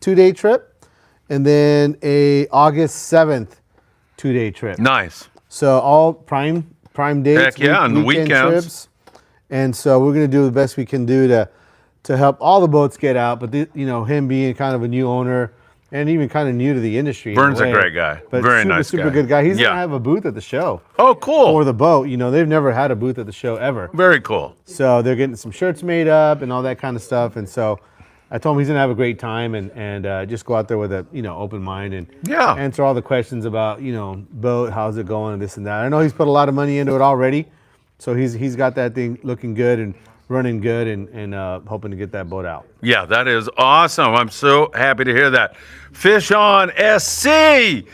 2-day trip. And then a August 7th, 2-day trip. Nice. So all prime dates. Heck yeah, on the weekends. Trips. And so we're going to do the best we can do to help all the boats get out. But him being kind of a new owner and even kind of new to the industry. Vern's a great guy. But Very nice super guy. Good guy. He's going to have a booth at the show. Oh, cool. For the boat. They've never had a booth at the show ever. Very cool. So they're getting some shirts made up and all that kind of stuff. And so I told him he's going to have a great time and just go out there with a open mind and answer all the questions about boat, how's it going, and this and that. I know he's put a lot of money into it already, so he's got that thing looking good and running good and hoping to get that boat out. Yeah, that is awesome. I'm so happy to hear that. Fish on SC.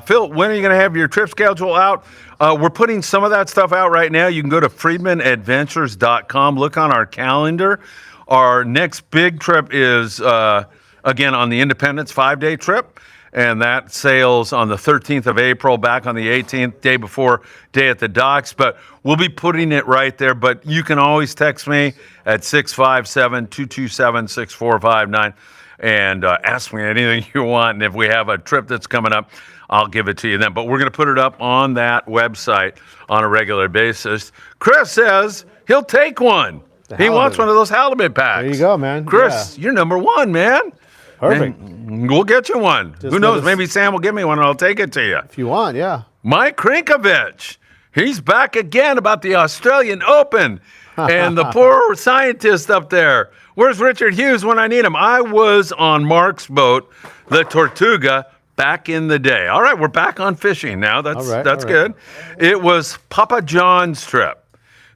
Phil, when are you going to have your trip schedule out? We're putting some of that stuff out right now. You can go to FriedmanAdventures.com. Look on our calendar. Our next big trip is, again, on the Independence 5-day trip. And that sails on the 13th of April, back on the 18th, day before Day at the Docks. But we'll be putting it right there. But you can always text me at 657-227-6459 and ask me anything you want. And if we have a trip that's coming up, I'll give it to you then. But we're going to put it up on that website on a regular basis. Chris says he'll take one. He wants one of those halibut packs. There you go, man. Chris, you're number one, man. Perfect. And we'll get you one. Who knows? Maybe Sam will give me one and I'll take it to you. If you want, yeah. Mike Krinkovich. He's back again about the Australian Open and the poor scientist up there. Where's Richard Hughes when I need him? I was on Mark's boat, the Tortuga, back in the day. All right, we're back on fishing now. That's good. It was Papa John's trip.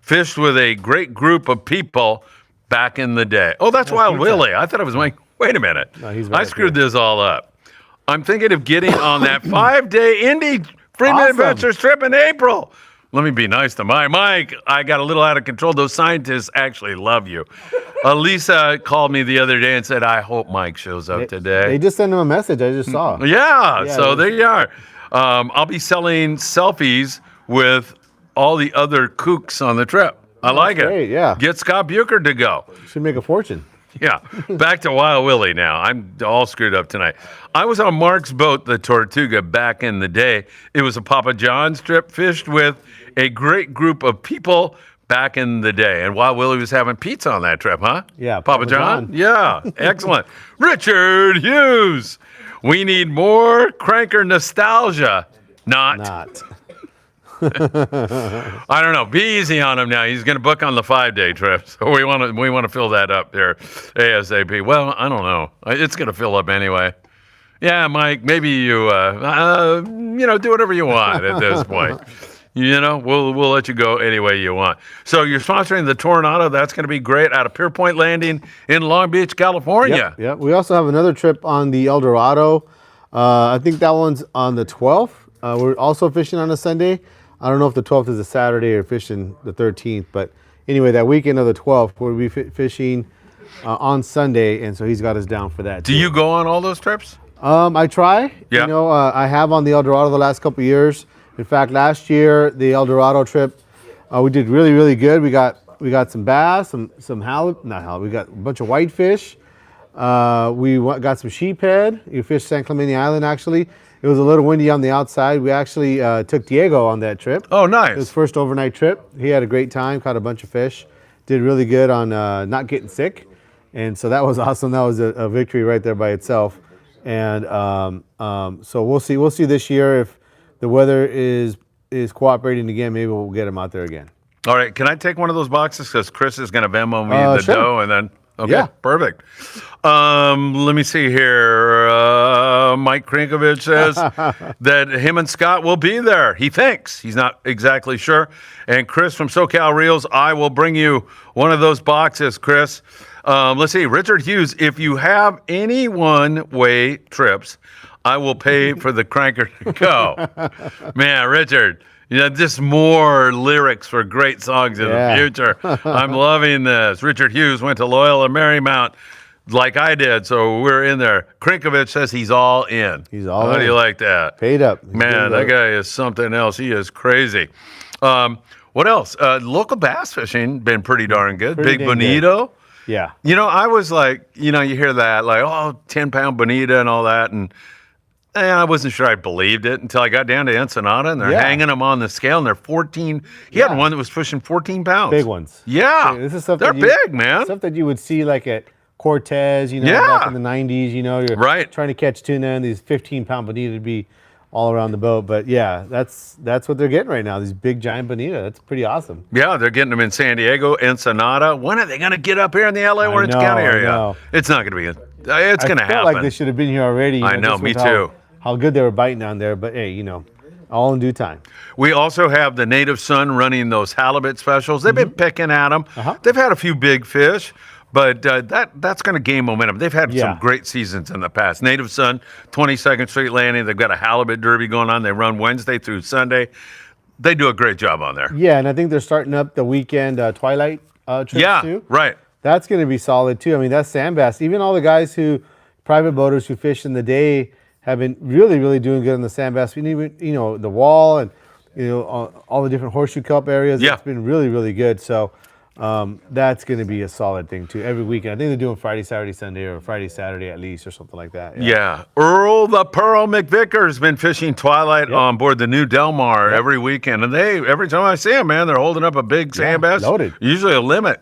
Fished with a great group of people back in the day. Oh, that's Wild Willie. I thought it was Mike. Wait a minute. No, I screwed this all up. I'm thinking of getting on that 5-day Indy Friedman Adventures trip in April. Let me be nice to Mike. I got a little out of control. Those scientists actually love you. Lisa called me the other day and said, I hope Mike shows up today. They just sent him a message. I just saw. Yeah, so there you are. I'll be selling selfies with all the other kooks on the trip. I like it. Great, yeah. Get Scott Bucher to go. Should make a fortune. Yeah. Back to Wild Willie now. I'm all screwed up tonight. I was on Mark's boat, the Tortuga, back in the day. It was a Papa John's trip, fished with a great group of people back in the day. And Wild Willie was having pizza on that trip, huh? Yeah. Papa John? Yeah. Excellent. Richard Hughes. We need more cranker nostalgia. Not. I don't know. Be easy on him now. He's going to book on the 5-day trip, so we want to fill that up there ASAP. Well, I don't know. It's going to fill up anyway. Yeah, Mike. Maybe you do whatever you want at this point. We'll let you go any way you want. So you're sponsoring the Tornado. That's going to be great out of Pier Point Landing in Long Beach, California. Yep. We also have another trip on the El Dorado. I think that one's on the 12th. We're also fishing on a Sunday. I don't know if the 12th is a Saturday or fishing the 13th, but anyway, that weekend of the 12th, we'll be fishing on Sunday, and so he's got us down for that. Do you go on all those trips? I try. Yeah. I have on the El Dorado the last couple of years. In fact, last year, the El Dorado trip, we did really, really good. We got some bass, some halibut, not halibut, we got a bunch of whitefish. We got some sheephead. We fished San Clemente Island, actually. It was a little windy on the outside. We actually took Diego on that trip. Oh, nice. His first overnight trip. He had a great time, caught a bunch of fish. Did really good on not getting sick. And so that was awesome. That was a victory right there by itself. And so we'll see this year if the weather is cooperating again. Maybe we'll get him out there again. All right, can I take one of those boxes? Because Chris is going to Venmo me the Sure. dough, and then okay, Yeah. perfect. Let me see here. Mike Krinkovich says that him and Scott will be there. He thinks he's not exactly sure. And Chris from SoCal Reels, I will bring you one of those boxes, Chris. Let's see, Richard Hughes. If you have any one-way trips, I will pay for the cranker to go. Man, Richard. Just more lyrics for great songs in the future. I'm loving this. Richard Hughes went to Loyola Marymount like I did, so we're in there. Krinkovich says he's all in. He's all in. How do you like that? Paid up. Man, that guy is something else. He is crazy. What else? Local bass fishing, been pretty darn good. Pretty Big dang bonito. good. Yeah. I was like, you hear that, like, 10-pound bonita and all that, and I wasn't sure I believed it until I got down to Ensenada, and they're hanging them on the scale, and they're 14. He had one that was pushing 14 pounds. Big ones. Yeah. This is stuff they're big, man. Stuff that you would see like at Cortez, back in the 90s, you're trying to catch tuna, and these 15-pound bonita to be all around the boat. But yeah, that's what they're getting right now, these big giant bonita. That's pretty awesome. Yeah, they're getting them in San Diego, Ensenada. When are they going to get up here in the LA Orange County area? It's not going to be good. It's going to happen. I felt like they should have been here already. I know, me too. How good they were biting down there, but hey, all in due time. We also have the Native Son running those halibut specials. They've been picking at them. They've had a few big fish, but that's going to gain momentum. They've had some great seasons in the past. Native Son, 22nd Street Landing. They've got a halibut derby going on. They run Wednesday through Sunday. They do a great job on there. Yeah, and I think they're starting up the weekend twilight trips too. Yeah, right. That's going to be solid too. I mean, that's sand bass. Even all the guys private boaters who fish in the day have been really, really doing good on the sand bass. We need, the wall and, all the different horseshoe kelp areas. Yeah. It's been really, really good. So that's going to be a solid thing too. Every weekend. I think they're doing Friday, Saturday, Sunday, or Friday, Saturday at least, or something like that. Yeah. Earl the Pearl McVicker has been fishing twilight on board the new Del Mar every weekend. And every time I see them, man, they're holding up a big sand bass. Loaded. Usually a limit,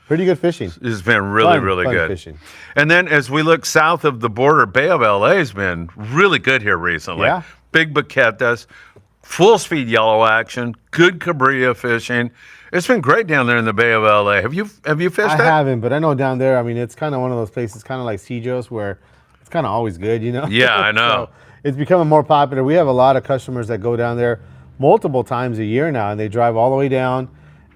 Pretty good fishing. It's been really, really fun good. Fishing. And then as we look south of the border, Bay of LA has been really good here recently. Yeah. Big baquetas, full speed yellow action, good cabrilla fishing. It's been great down there in the Bay of LA. Have you fished that? I haven't, but I know down there, I mean, it's kind of one of those places, kind of like Cedros, where it's kind of always good, Yeah, I know. So it's becoming more popular. We have a lot of customers that go down there multiple times a year now, and they drive all the way down.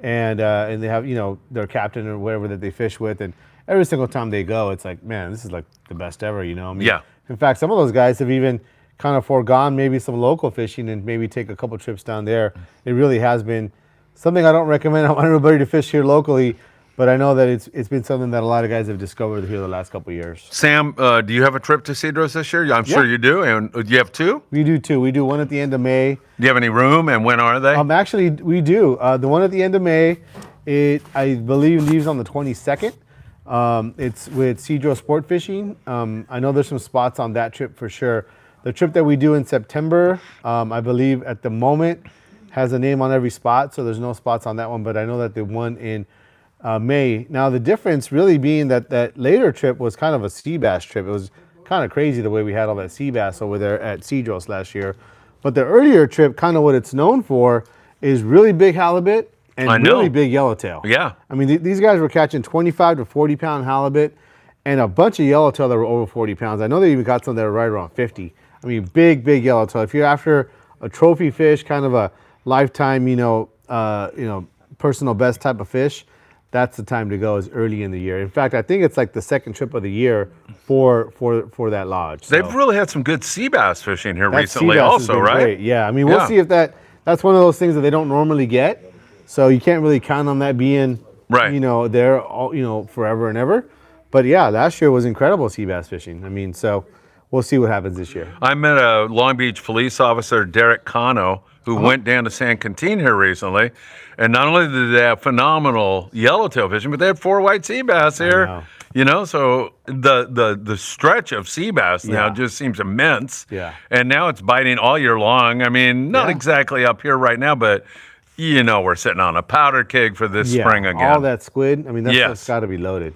And they have, their captain or whatever that they fish with. And every single time they go, it's like, man, this is like the best ever, I mean, in fact, some of those guys have even kind of foregone maybe some local fishing and maybe take a couple trips down there. It really has been something I don't recommend. I want everybody to fish here locally, but I know that it's been something that a lot of guys have discovered here the last couple of years. Sam, do you have a trip to Cedros this year? I'm sure you do. And do you have two? We do two. We do one at the end of May. Do you have any room, and when are they? Actually, we do. The one at the end of May, I believe leaves on the 22nd. It's with Cedros Sport Fishing. I know there's some spots on that trip for sure. The trip that we do in September, I believe at the moment, has a name on every spot, so there's no spots on that one, but I know that the one in May. Now, the difference really being that later trip was kind of a sea bass trip. It was kind of crazy the way we had all that sea bass over there at Cedros last year. But the earlier trip, kind of what it's known for, is really big halibut and really big yellowtail. Yeah. I mean, these guys were catching 25 to 40-pound halibut and a bunch of yellowtail that were over 40 pounds. I know they even got some that were right around 50. I mean, big yellowtail. If you're after a trophy fish, kind of a lifetime, personal best type of fish, that's the time to go, is early in the year. In fact, I think it's like the second trip of the year for that lodge. So they've really had some good sea bass fishing here recently also, right? Great. Yeah, I mean, we'll see if that's one of those things that they don't normally get. So you can't really count on that being, there all, forever and ever. But yeah, last year was incredible sea bass fishing. I mean, so we'll see what happens this year. I met a Long Beach police officer, Derek Cano, who went down to San Quintin here recently. And not only did they have phenomenal yellowtail fishing, but they had 4 white sea bass here. So the stretch of sea bass now just seems immense. Yeah. And now it's biting all year long. I mean, not exactly up here right now, but we're sitting on a powder keg for this spring again. All that squid, I mean, that's got to be loaded.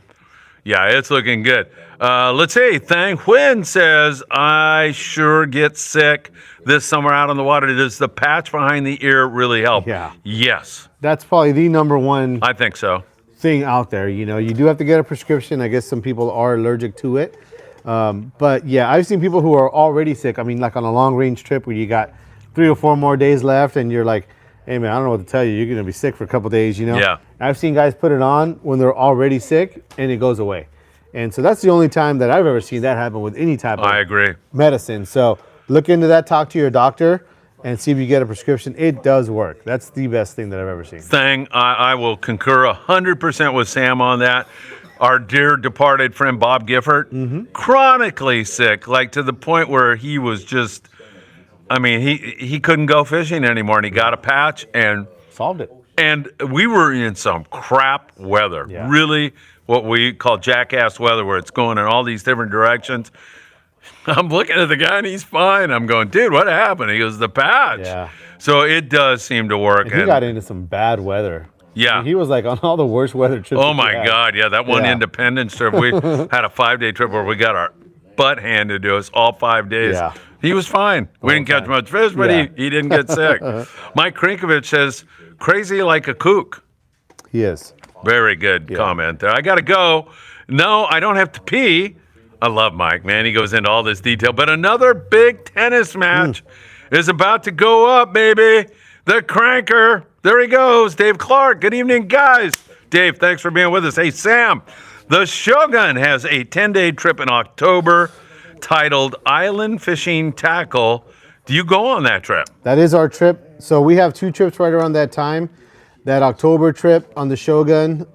Yeah, it's looking good. Let's see. Thang Huynh says, I sure get sick this summer out on the water. Does the patch behind the ear really help? Yeah. Yes, That's probably the number one I think so. thing out there. You know, you do have to get a prescription. I guess some people are allergic to it. But yeah, I've seen people who are already sick. I mean, like on a long range trip where you got 3 or 4 more days left and you're like, hey man, I don't know what to tell you. You're going to be sick for a couple days, you know? Yeah. I've seen guys put it on when they're already sick and it goes away. And so that's the only time that I've ever seen that happen with any type of I agree. medicine. So look into that, talk to your doctor, and see if you get a prescription. It does work. That's the best thing that I've ever seen. Thing, I will concur 100% with Sam on that. Our dear departed friend Bob Gifford, chronically sick, like to the point where he was just, I mean, he couldn't go fishing anymore, and he got a patch, and Solved it. we were in some crap weather, Yeah. really what we call jackass weather, where it's going in all these different directions. I'm looking at the guy, and he's fine. I'm going, dude, what happened? He goes, the patch. Yeah. So it does seem to work. And he got into some bad weather. Yeah. He was like on all the worst weather trips. Oh that my you had. God, yeah, that one Yeah. Independence trip. We had a 5-day trip where we got our butt handed to us all 5 days. Yeah. He was fine. We didn't catch time. much fish, but Yeah. he didn't get sick. Mike Krinkovich says, crazy like a kook. He is. Very good comment there. I got to go. No, I don't have to pee. I love Mike, man. He goes into all this detail. But another big tennis match is about to go up, baby. The cranker. There he goes. Dave Clark. Good evening, guys. Dave, thanks for being with us. Hey, Sam, the Shogun has a 10-day trip in October titled Island Fishing Tackle. Do you go on that trip? That is our trip. So we have 2 trips right around that time. That October trip on the Shogun.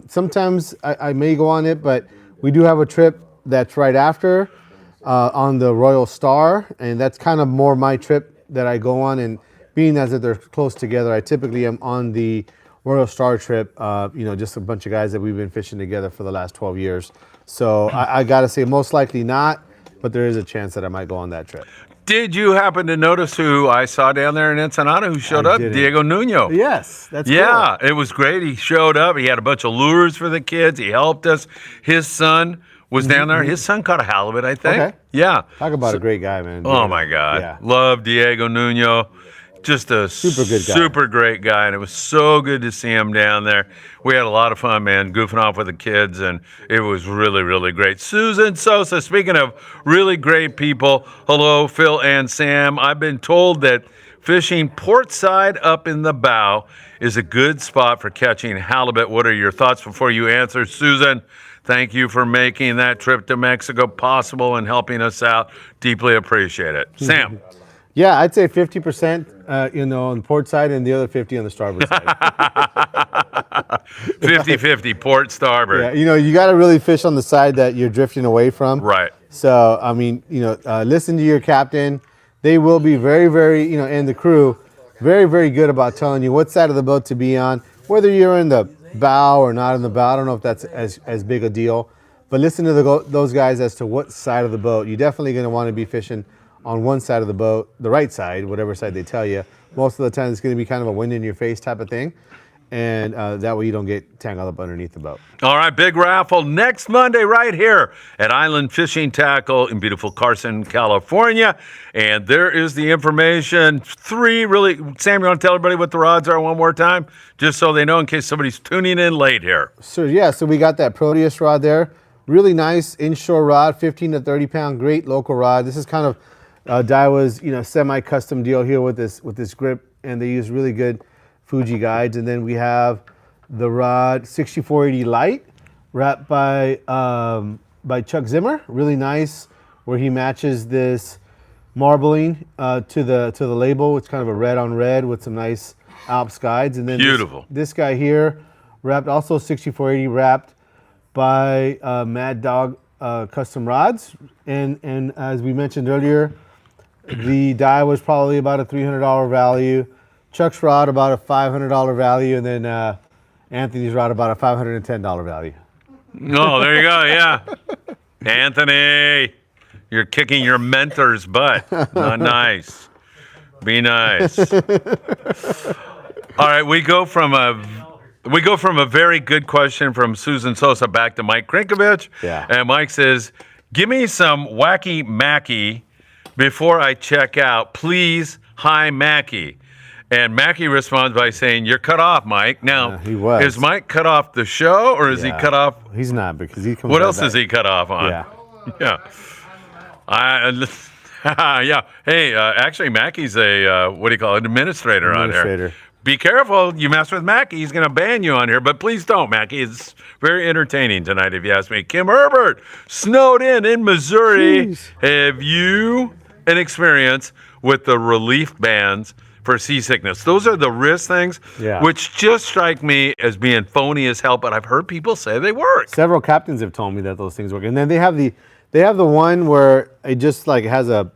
Sometimes I may go on it, but we do have a trip that's right after on the Royal Star, and that's kind of more my trip that I go on. And being as that they're close together, I typically am on the Royal Star trip. You know, just a bunch of guys that we've been fishing together for the last 12 years. So I got to say, most likely not, but there is a chance that I might go on that trip. Did you happen to notice who I saw down there in Ensenada who showed up? didn't. Diego Nuno. Yes, that's Yeah, cool. it was great. He showed up. He had a bunch of lures for the kids. He helped us. His son was down there. His son caught a halibut, I think. Okay. Yeah. Talk about a great guy, man. Oh, my God. Yeah. Love Diego Nuno. Just a Super good guy. super great guy, and it was so good to see him down there. We had a lot of fun, man, goofing off with the kids, and it was really, really great. Susan Sosa, speaking of really great people, hello, Phil and Sam. I've been told that fishing port side up in the bow is a good spot for catching halibut. What are your thoughts before you answer, Susan? Thank you for making that trip to Mexico possible and helping us out. Deeply appreciate it. Sam. Yeah, I'd say 50%, you know, on the port side and the other 50 on the starboard side. 50-50, port starboard. Yeah, you know, you got to really fish on the side that you're drifting away from. Right. So, I mean, you know, listen to your captain. They will be very, very, you know, and the crew, very, very good about telling you what side of the boat to be on, whether you're in the bow or not in the bow. I don't know if that's as big a deal, but listen to those guys as to what side of the boat. You're definitely going to want to be fishing on one side of the boat, the right side, whatever side they tell you. Most of the time, it's going to be kind of a wind in your face type of thing. And that way you don't get tangled up underneath the boat. All right, big raffle next Monday right here at Island Fishing Tackle in beautiful Carson, California. And there is the information. 3 really, Sam, you want to tell everybody what the rods are one more time? Just so they know in case somebody's tuning in late here. So yeah, so we got that Proteus rod there. Really nice inshore rod, 15 to 30 pound, great local rod. This is kind of Daiwa's, you know, semi-custom deal here with this grip, and they use really good Fuji guides. And then we have the rod 6480 Light, wrapped by Chuck Zimmer. Really nice, where he matches this marbling to the label. It's kind of a red on red with some nice Alps guides. And then Beautiful. This guy here, wrapped also 6480, wrapped by Mad Dog Custom Rods. And as we mentioned earlier, the die was probably about a $300 value. Chuck's rod about a $500 value, and then Anthony's rod about a $510 value. Oh, there you go. Yeah. Anthony, you're kicking your mentor's butt. Not nice. Be nice. All right, we go from a We go from a very good question from Susan Sosa back to Mike Krinkovich. Yeah. And Mike says, give me some wacky Mackie before I check out. Please, hi, Mackie. And Mackie responds by saying, you're cut off, Mike. Now, he was. Is Mike cut off the show or is he cut off? He's not because he comes What right else back. is he cut off on? Yeah. Yeah. Hey, actually, Mackie's a, what do you call it, administrator on here. Be careful. You mess with Mackie, he's going to ban you on here. But please don't, Mackie. It's very entertaining tonight, if you ask me. Kim Herbert, snowed in Missouri. Jeez. Have you an experience with the relief bands for seasickness? Those are the wrist things, which just strike me as being phony as hell. But I've heard people say they work. Several captains have told me that those things work. And then they have the one where it just like has a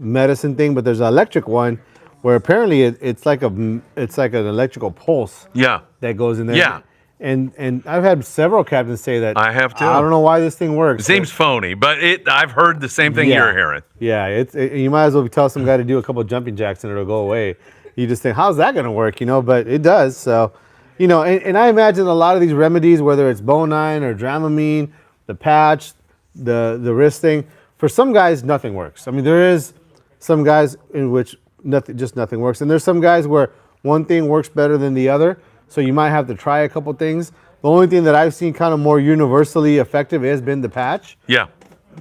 medicine thing, but there's an electric one where apparently it's like an electrical pulse. Yeah. That goes in there. Yeah. And I've had several captains say that. I have too. I don't know why this thing works. It seems phony, but I've heard the same thing you're hearing. Yeah, you might as well tell some guy to do a couple of jumping jacks and it'll go away. You just think, how's that going to work? But it does. So, and I imagine a lot of these remedies, whether it's Bonine or Dramamine, the patch, the wrist thing, for some guys, nothing works. I mean, there is some guys in which nothing works. And there's some guys where one thing works better than the other. So you might have to try a couple things. The only thing that I've seen kind of more universally effective has been the patch. Yeah.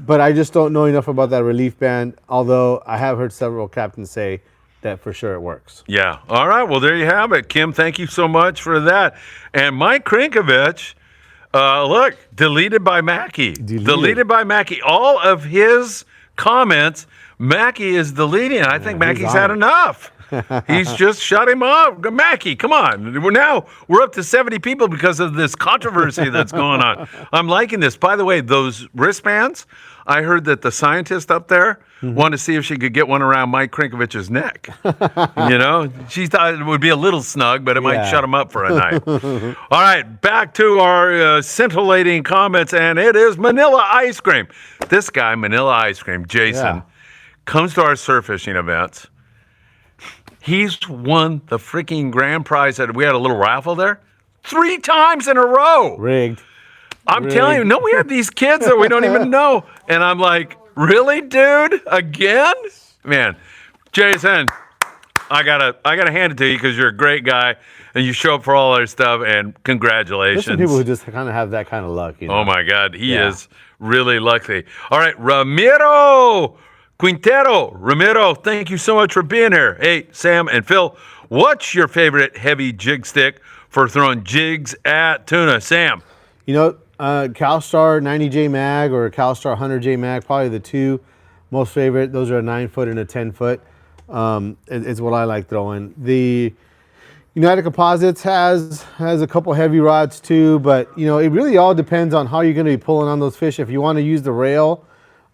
But I just don't know enough about that relief band, although I have heard several captains say that for sure it works. Yeah. All right. Well, there you have it. Kim, thank you so much for that. And Mike Krinkovich, look, deleted by Mackie. Deleted by Mackie. All of his comments, Mackie is deleting. I think Mackie's had enough. He's just shut him off. Mackie, come on. We're up to 70 people because of this controversy that's going on. I'm liking this. By the way, those wristbands, I heard that the scientist up there wanted to see if she could get one around Mike Krinkovich's neck. She thought it would be a little snug, but it might shut him up for a night. All right, back to our scintillating comments, and it is Manila Ice Cream. This guy, Manila Ice Cream, Jason, comes to our surf fishing events. He's won the freaking grand prize we had a little raffle there 3 times in a row. Rigged. I'm telling you, no, we have these kids that we don't even know. And I'm like, really, dude? Again? Man, Jason, I gotta hand it to you because you're a great guy and you show up for all our stuff, and congratulations. There's some people who just kind of have that kind of luck. Oh my God, he is really lucky. All right, Ramiro Ramiro, thank you so much for being here. Hey, Sam and Phil, what's your favorite heavy jig stick for throwing jigs at tuna? Sam? CalStar 90J Mag or CalStar 100J Mag, probably the two most favorite. Those are a 9-foot and a 10-foot. It's what I like throwing. The United Composites has a couple heavy rods too, but it really all depends on how you're going to be pulling on those fish. If you want to use the rail,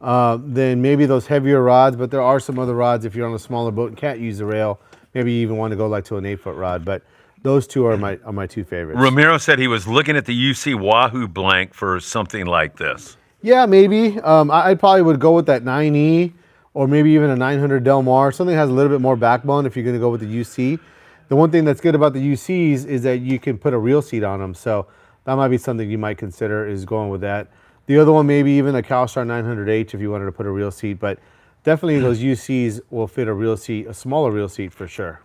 then maybe those heavier rods, but there are some other rods if you're on a smaller boat and can't use the rail. Maybe you even want to go like to an 8-foot rod, but those two are my two favorites. Ramiro said he was looking at the UC Wahoo blank for something like this. Yeah, maybe. I probably would go with that 9E or maybe even a 900 Del Mar. Something that has a little bit more backbone if you're going to go with the UC. The one thing that's good about the UCs is that you can put a reel seat on them, so that might be something you might consider is going with that. The other one, maybe even a CalStar 900H if you wanted to put a reel seat, but definitely those UCs will fit a reel seat, a smaller reel seat for sure.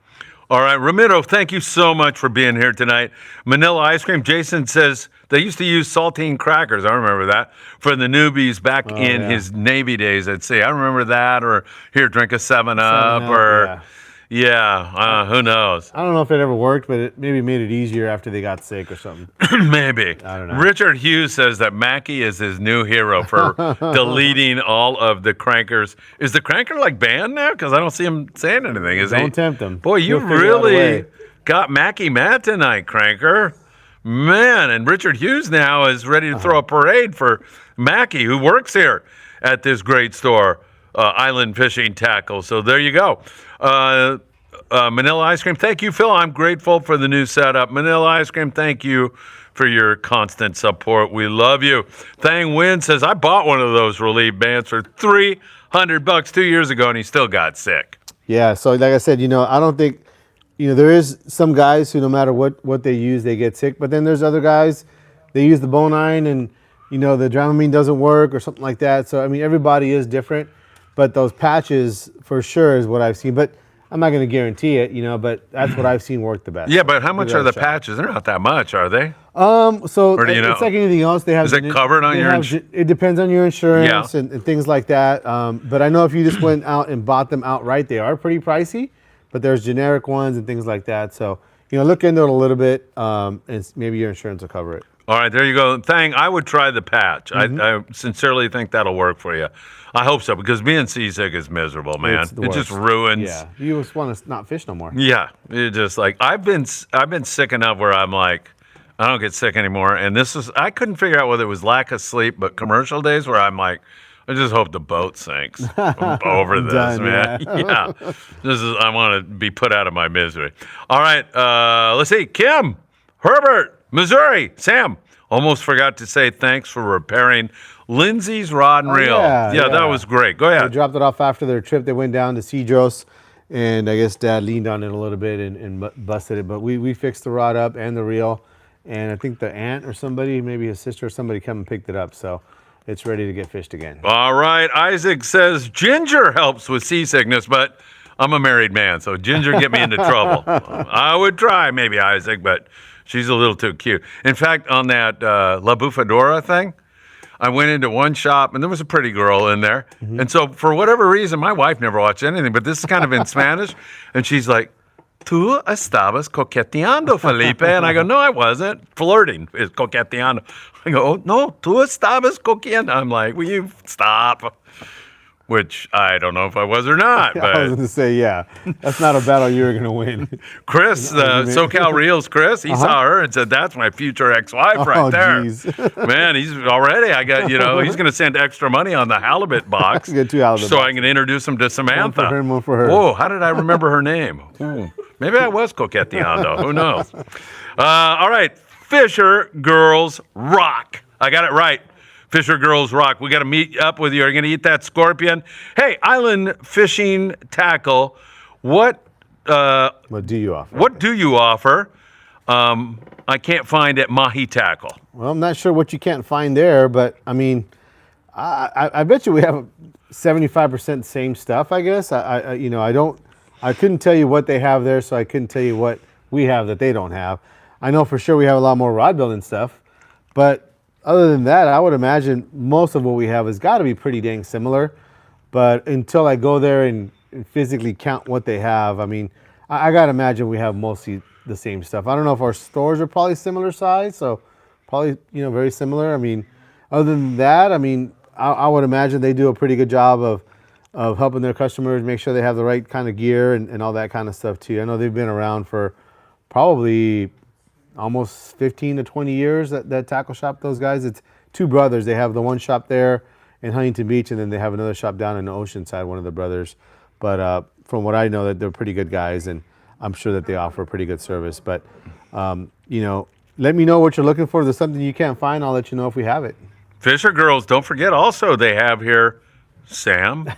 All right, Ramiro, thank you so much for being here tonight. Manila Ice Cream, Jason says they used to use saltine crackers, I remember that, for the newbies back in his Navy days at sea. I remember that, or here, drink a 7-Up, or... who knows? I don't know if it ever worked, but it maybe made it easier after they got sick or something. Maybe. I don't know. Richard Hughes says that Mackie is his new hero for deleting all of the crankers. Is the cranker like banned now? Because I don't see him saying anything. Don't tempt him. Boy, you really got Mackie mad tonight, cranker. Man, and Richard Hughes now is ready to throw a parade for Mackie, who works here at this great store, Island Fishing Tackle. So there you go. Manila Ice Cream, thank you, Phil. I'm grateful for the new setup. Manila Ice Cream, thank you for your constant support. We love you. Thang Win says, I bought one of those relief bands for $300 2 years ago, and he still got sick. Yeah, so like I said, I don't think there is some guys who no matter what they use, they get sick. But then there's other guys, they use the bone iron and, the Dramamine doesn't work or something like that. So, I mean, everybody is different. But those patches for sure is what I've seen. But I'm not going to guarantee it, but that's what I've seen work the best. Yeah, but how much are the patches? They're not that much, are they? So Or do you know? it's like anything else. They have. Is it covered on your It depends on your insurance Yeah. and things like that. But I know if you just went out and bought them outright, they are pretty pricey. But there's generic ones and things like that. So look into it a little bit, and maybe your insurance will cover it. All right, there you go. Thang, I would try the patch. I sincerely think that'll work for you. I hope so, because being seasick is miserable, man. It's the It just worst. ruins. Yeah, you just want to not fish no more. Yeah, it just like I've been sick enough where I'm like, I don't get sick anymore. And I couldn't figure out whether it was lack of sleep, but commercial days where I'm like, I just hope the boat sinks. I'm over this, Done, man. yeah. Yeah, I want to be put out of my misery. All right, let's see. Kim, Herbert, Missouri, Sam. Almost forgot to say thanks for repairing Lindsay's rod and reel. Yeah. That was great. Go They ahead. dropped it off after their trip. They went down to Cedros, and I guess Dad leaned on it a little bit and busted it. But we fixed the rod up and the reel, and I think the aunt or somebody, maybe his sister or somebody, come and picked it up. So it's ready to get fished again. All right. Isaac says ginger helps with seasickness, but I'm a married man, so ginger get me into trouble. I would try, maybe, Isaac, but she's a little too cute. In fact, on that La Bufadora thing, I went into one shop, and there was a pretty girl in there. Mm-hmm. And so, for whatever reason, my wife never watched anything, but this is kind of in Spanish. And she's like, "Tú estabas coqueteando, Felipe." And I go, "No, I wasn't. Flirting is coqueteando." I go, "Oh, no, tú estabas coqueteando." I'm like, "Will you stop?" Which I don't know if I was or not. But I was going to say, yeah, that's not a battle you're going to win. Chris, SoCal Reels Chris, he saw her and said, "That's my future ex-wife right there." Geez. Man, he's already, he's going to send extra money on the halibut box. Get 2 halibut so I can introduce him to Samantha. One for him, one for her. Whoa, how did I remember her name? Maybe I was coqueteando. Who knows? All right, Fisher Girls Rock. I got it right. Fisher Girls Rock. We got to meet up with you. Are you going to eat that scorpion? Hey, Island Fishing Tackle. What do you offer? What do you offer? I can't find at Mahi Tackle. Well, I'm not sure what you can't find there, but I mean, I bet you we have 75% same stuff. I guess I couldn't tell you what they have there, so I couldn't tell you what we have that they don't have. I know for sure we have a lot more rod building stuff, but other than that, I would imagine most of what we have has got to be pretty dang similar. But until I go there and physically count what they have, I mean, I got to imagine we have mostly the same stuff. I don't know if our stores are probably similar size, so probably, very similar. I mean, other than that, I mean, I would imagine they do a pretty good job of helping their customers make sure they have the right kind of gear and all that kind of stuff too. I know they've been around for probably almost 15 to 20 years, that tackle shop, those guys. It's two brothers. They have the one shop there in Huntington Beach, and then they have another shop down in the Oceanside, one of the brothers. But from what I know, that they're pretty good guys, and I'm sure that they offer pretty good service. But, let me know what you're looking for. If there's something you can't find, I'll let you know if we have it. Fisher Girls, don't forget also they have here Sam,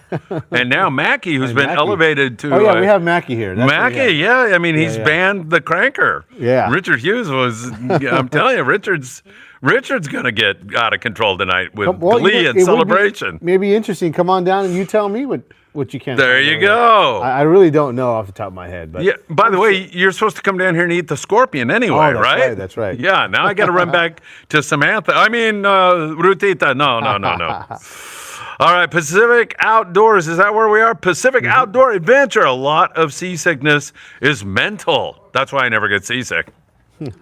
and now Mackie, who's been elevated to. Oh yeah, we have Mackie here. That's Mackie, yeah. I mean, he's banned the cranker. Yeah. Richard Hughes was. I'm telling you, Richard's gonna get out of control tonight with glee and celebration. Maybe interesting. Come on down and you tell me what you can. There you go. I really don't know off the top of my head, but yeah. By the way, you're supposed to come down here and eat the scorpion anyway, right? That's right. Yeah. Now I got to run back to Samantha. I mean, Rutita. No. All right, Pacific Outdoors. Is that where we are? Pacific Outdoor Adventure. A lot of seasickness is mental. That's why I never get seasick.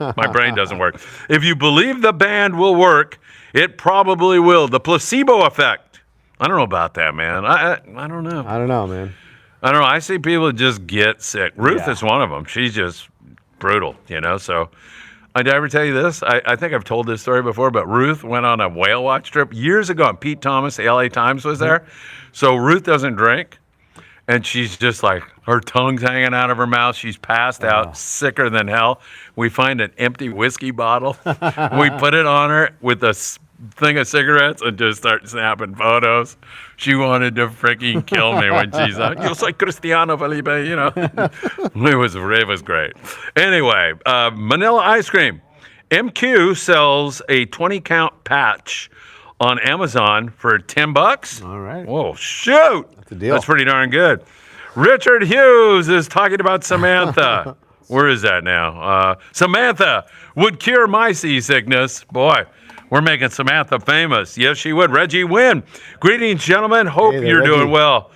My brain doesn't work. If you believe the band will work, it probably will. The placebo effect. I don't know about that, man. I don't know. I don't know, man. I don't know. I see people just get sick. Ruth is one of them. She's just brutal, so... Did I ever tell you this? I think I've told this story before, but Ruth went on a whale watch trip years ago, and Pete Thomas, the LA Times, was there. So Ruth doesn't drink, and she's just like, her tongue's hanging out of her mouth. She's passed out, sicker than hell. We find an empty whiskey bottle. We put it on her with a thing of cigarettes and just start snapping photos. She wanted to freaking kill me when she's like, "Yo soy Cristiano Felipe," you know. it was great. Anyway, Manila ice cream. MQ sells a 20-count patch on Amazon for $10. All right. Whoa, shoot! That's a deal. That's pretty darn good. Richard Hughes is talking about Samantha. Where is that now? Samantha would cure my seasickness. Boy, we're making Samantha famous. Yes, she would. Reggie Wynn. Greetings, gentlemen. Hope Hey there, you're Reggie. doing well.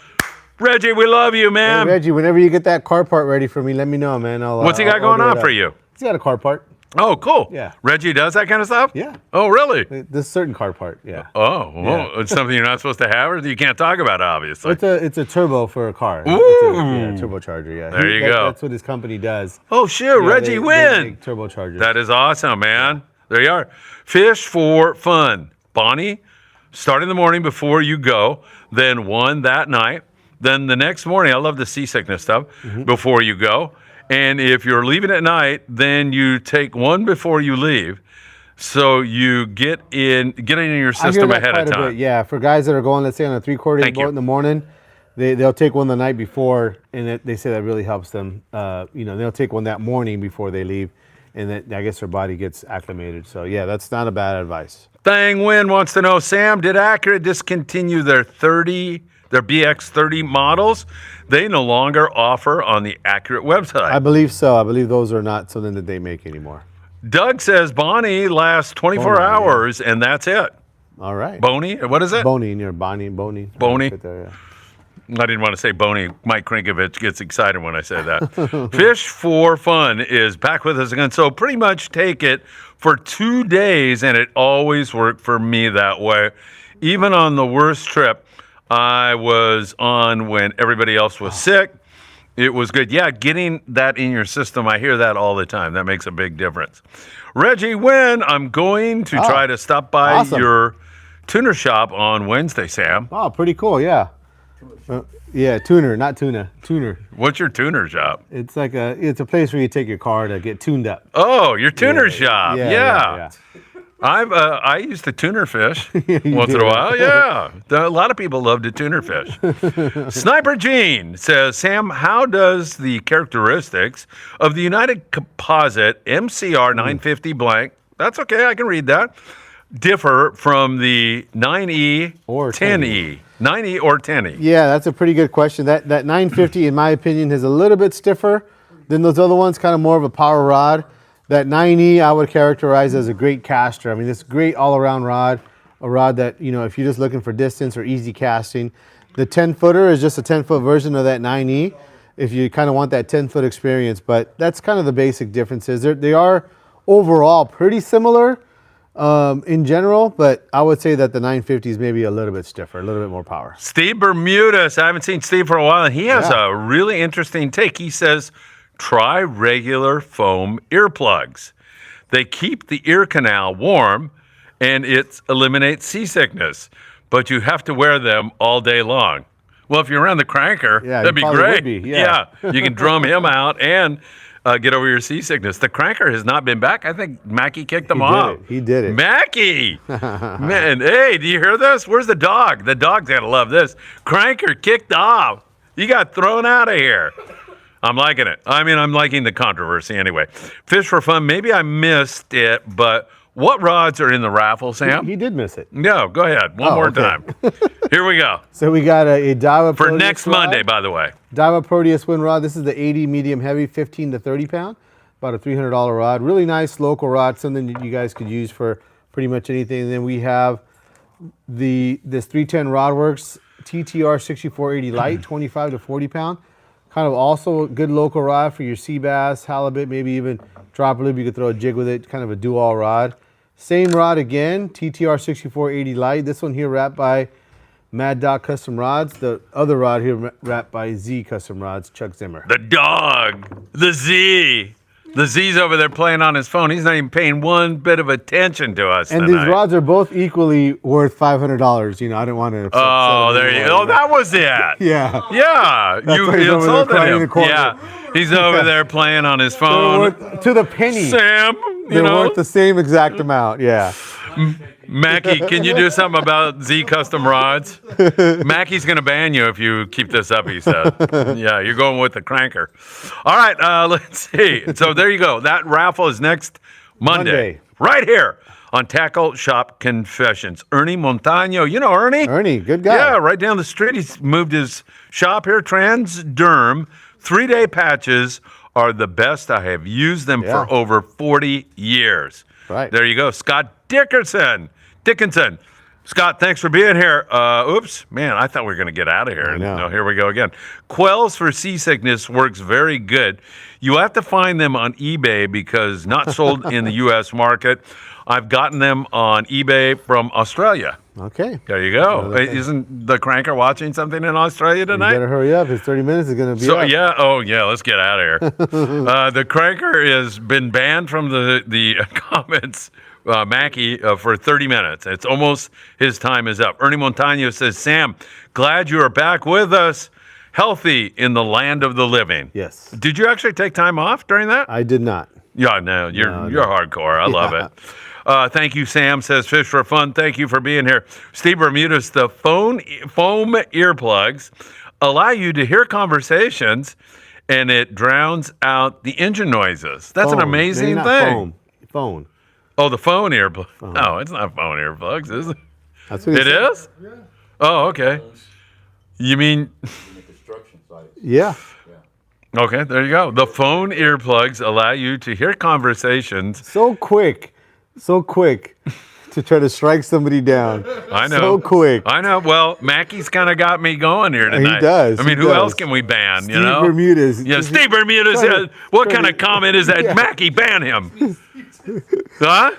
Reggie, we love you, Hey, man. Reggie, whenever you get that car part ready for me, let me know, man. What's he got going on for you? He's got a car part. Oh, cool. Yeah. Reggie does that kind of stuff? Yeah. Oh, really? This certain car part, yeah. Oh, well, it's something you're not supposed to have, or you can't talk about, obviously. It's a turbo for a car. Ooh. It's a turbocharger, yeah. There you go. That's what his company does. Oh, shoot, Yeah, Reggie they Wynn. make turbochargers. That is awesome, man. There you are. Fish for fun. Bonnie, start in the morning before you go, then one that night, then the next morning, I love the seasickness stuff, before you go. And if you're leaving at night, then you take one before you leave. So you get in your system I hear that ahead of quite a time. bit, yeah, for guys that are going, let's say, on a 3/4 Thank boat you. in the morning, they'll take one the night before, and they say that really helps them. They'll take one that morning before they leave, and then I guess their body gets acclimated. So yeah, that's not a bad advice. Thang Win wants to know, Sam, did Accurate discontinue their BX30 models? They no longer offer on the Accurate website. I believe so. I believe those are not something that they make anymore. Doug says Bonnie lasts 24 Bonnie, yeah. hours, and that's it. All right. Boney? What is it? Boney, near Bonnie. Boney. Boney? Right there, yeah. I didn't want to say Boney. Mike Krinkovich gets excited when I say that. Fish for Fun is back with us again. So pretty much take it for 2 days, and it always worked for me that way. Even on the worst trip I was on when everybody else was sick, it was good. Yeah, getting that in your system, I hear that all the time. That makes a big difference. Reggie Wynn, I'm going to try to stop by awesome. your tuner shop on Wednesday, Sam. Oh, pretty cool. Yeah. Yeah, tuner, not tuna. Tuner. What's your tuner shop? It's like it's a place where you take your car to get tuned up. Oh, your tuner shop. Yeah. I used to tuner fish once did, in a right? while. Yeah, a lot of people love to tuner fish. Sniper Gene says, Sam, how does the characteristics of the United Composite MCR 950 blank, that's okay, I can read that, differ from the 9E Or 10E? 9E or 10E? Yeah, that's a pretty good question. That 950, in my opinion, is a little bit stiffer than those other ones, kind of more of a power rod. That 9E I would characterize as a great caster. I mean, it's a great all-around rod, a rod that, if you're just looking for distance or easy casting. The 10-footer is just a 10-foot version of that 9E if you kind of want that 10-foot experience, but that's kind of the basic differences. They are overall pretty similar in general, but I would say that the 950 is maybe a little bit stiffer, a little bit more power. Steve Bermudez, I haven't seen Steve for a while, and he has a really interesting take. He says, try regular foam earplugs. They keep the ear canal warm, and it eliminates seasickness, but you have to wear them all day long. Well, if you're around the cranker, Yeah, that'd you be probably great. would be, yeah. You can drum him out and get over your seasickness. The cranker has not been back. I think Mackie kicked him off. He did it. Mackie! Man, hey, do you hear this? Where's the dog? The dog's got to love this. Cranker kicked off. You got thrown out of here. I'm liking it. I mean, I'm liking the controversy anyway. Fish for Fun, maybe I missed it, but what rods are in the raffle, Sam? He did miss it. No, go ahead. One more okay. time. Here we go. So we got a Daiwa For Proteus next rod. Monday, by the way. Daiwa Proteus wind rod. This is the 80 medium heavy, 15 to 30 pound, about a $300 rod. Really nice local rod, something that you guys could use for pretty much anything. And then we have this 310 Rodworks TTR 6480 light, 25 to 40 pound. Kind of also a good local rod for your sea bass, halibut, maybe even drop loop. You could throw a jig with it, kind of a do-all rod. Same rod again, TTR 6480 light. This one here wrapped by Mad Dog Custom Rods. The other rod here wrapped by Z Custom Rods, Chuck Zimmer. The dog, the Z. The Z's over there playing on his phone. He's not even paying one bit of attention to us And tonight. these rods are both equally worth $500. I didn't want to. Oh, there you go. Oh, that was it. Yeah. Yeah, you why he's over there insulted crying in the him. corner. Yeah, he's over there playing on his They're phone. worth, to the penny. Sam, They're worth the same exact amount. Yeah. Mackie, can you do something about Z Custom Rods? Mackie's going to ban you if you keep this up, he said. Yeah, you're going with the cranker. All right, let's see. So there you go. That raffle is next Monday. Right here on Tackle Shop Confessions. Ernie Montano. You know Ernie? Ernie, good guy. Yeah, right down the street. He's moved his shop here, Transderm. 3-day patches are the best. I have used them for over 40 years. Right. There you go. Scott Dickinson. Scott, thanks for being here. Oops, man, I thought we were going to get out of here. No, here we go again. Quells for seasickness works very good. You have to find them on eBay because not sold in the U.S. market. I've gotten them on eBay from Australia. Okay. There you go. Isn't the cranker watching something in Australia tonight? You better hurry up. His 30 minutes is going to be up. Yeah. Oh, yeah. Let's get out of here. The cranker has been banned from the comments, Mackie, for 30 minutes. It's almost his time is up. Ernie Montano says, Sam, glad you are back with us. Healthy in the land of the living. Yes. Did you actually take time off during that? I did not. Yeah, no, you're hardcore. I love it. Thank you, Sam, says Fish for Fun. Thank you for being here. Steve Bermudez, the foam earplugs allow you to hear conversations, and it drowns out the engine noises. That's an amazing thing. Phone. Oh, the phone earplug. No, it's not phone earplugs, is it? That's what it is? Yeah. Oh, okay. You mean... Yeah. Okay, there you go. The phone earplugs allow you to hear conversations. So quick to try to strike somebody down. I know. So quick. I know. Well, Mackie's kind of got me going here tonight. He does. I mean, who else can we ban? Steve Bermudez. Yeah, Steve Bermudez. What kind of comment is that? Yeah. Mackie, ban him. Huh?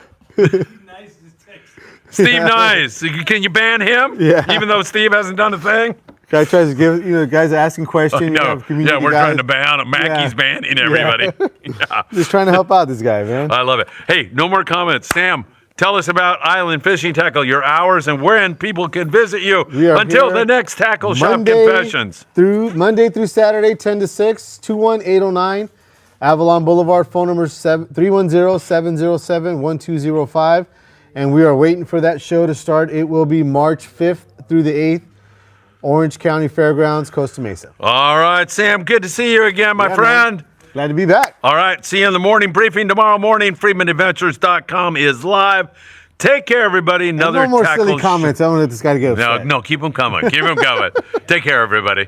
Steve Nice. Can you ban him? Yeah. Even though Steve hasn't done a thing? Guy tries to give, guys are asking questions. No. Yeah, we're trying to ban him. Mackie's banning everybody. Yeah. Just trying to help out this guy, man. I love it. Hey, no more comments. Sam, tell us about Island Fishing Tackle, your hours, and when people can visit you until the next Tackle Shop Confessions. Monday through Saturday, 10 to 6, 21809 Avalon Boulevard. Phone number 310-707-1205. And we are waiting for that show to start. It will be March 5th through the 8th. Orange County Fairgrounds, Costa Mesa. All right, Sam, good to see you again, my friend. Man. Glad to be back. All right, see you in the morning briefing tomorrow morning. FriedmanAdventures.com is live. Take care, everybody. Another no more silly comments. I want to let this guy get upset. No, keep them coming. Keep them coming. Take care, everybody.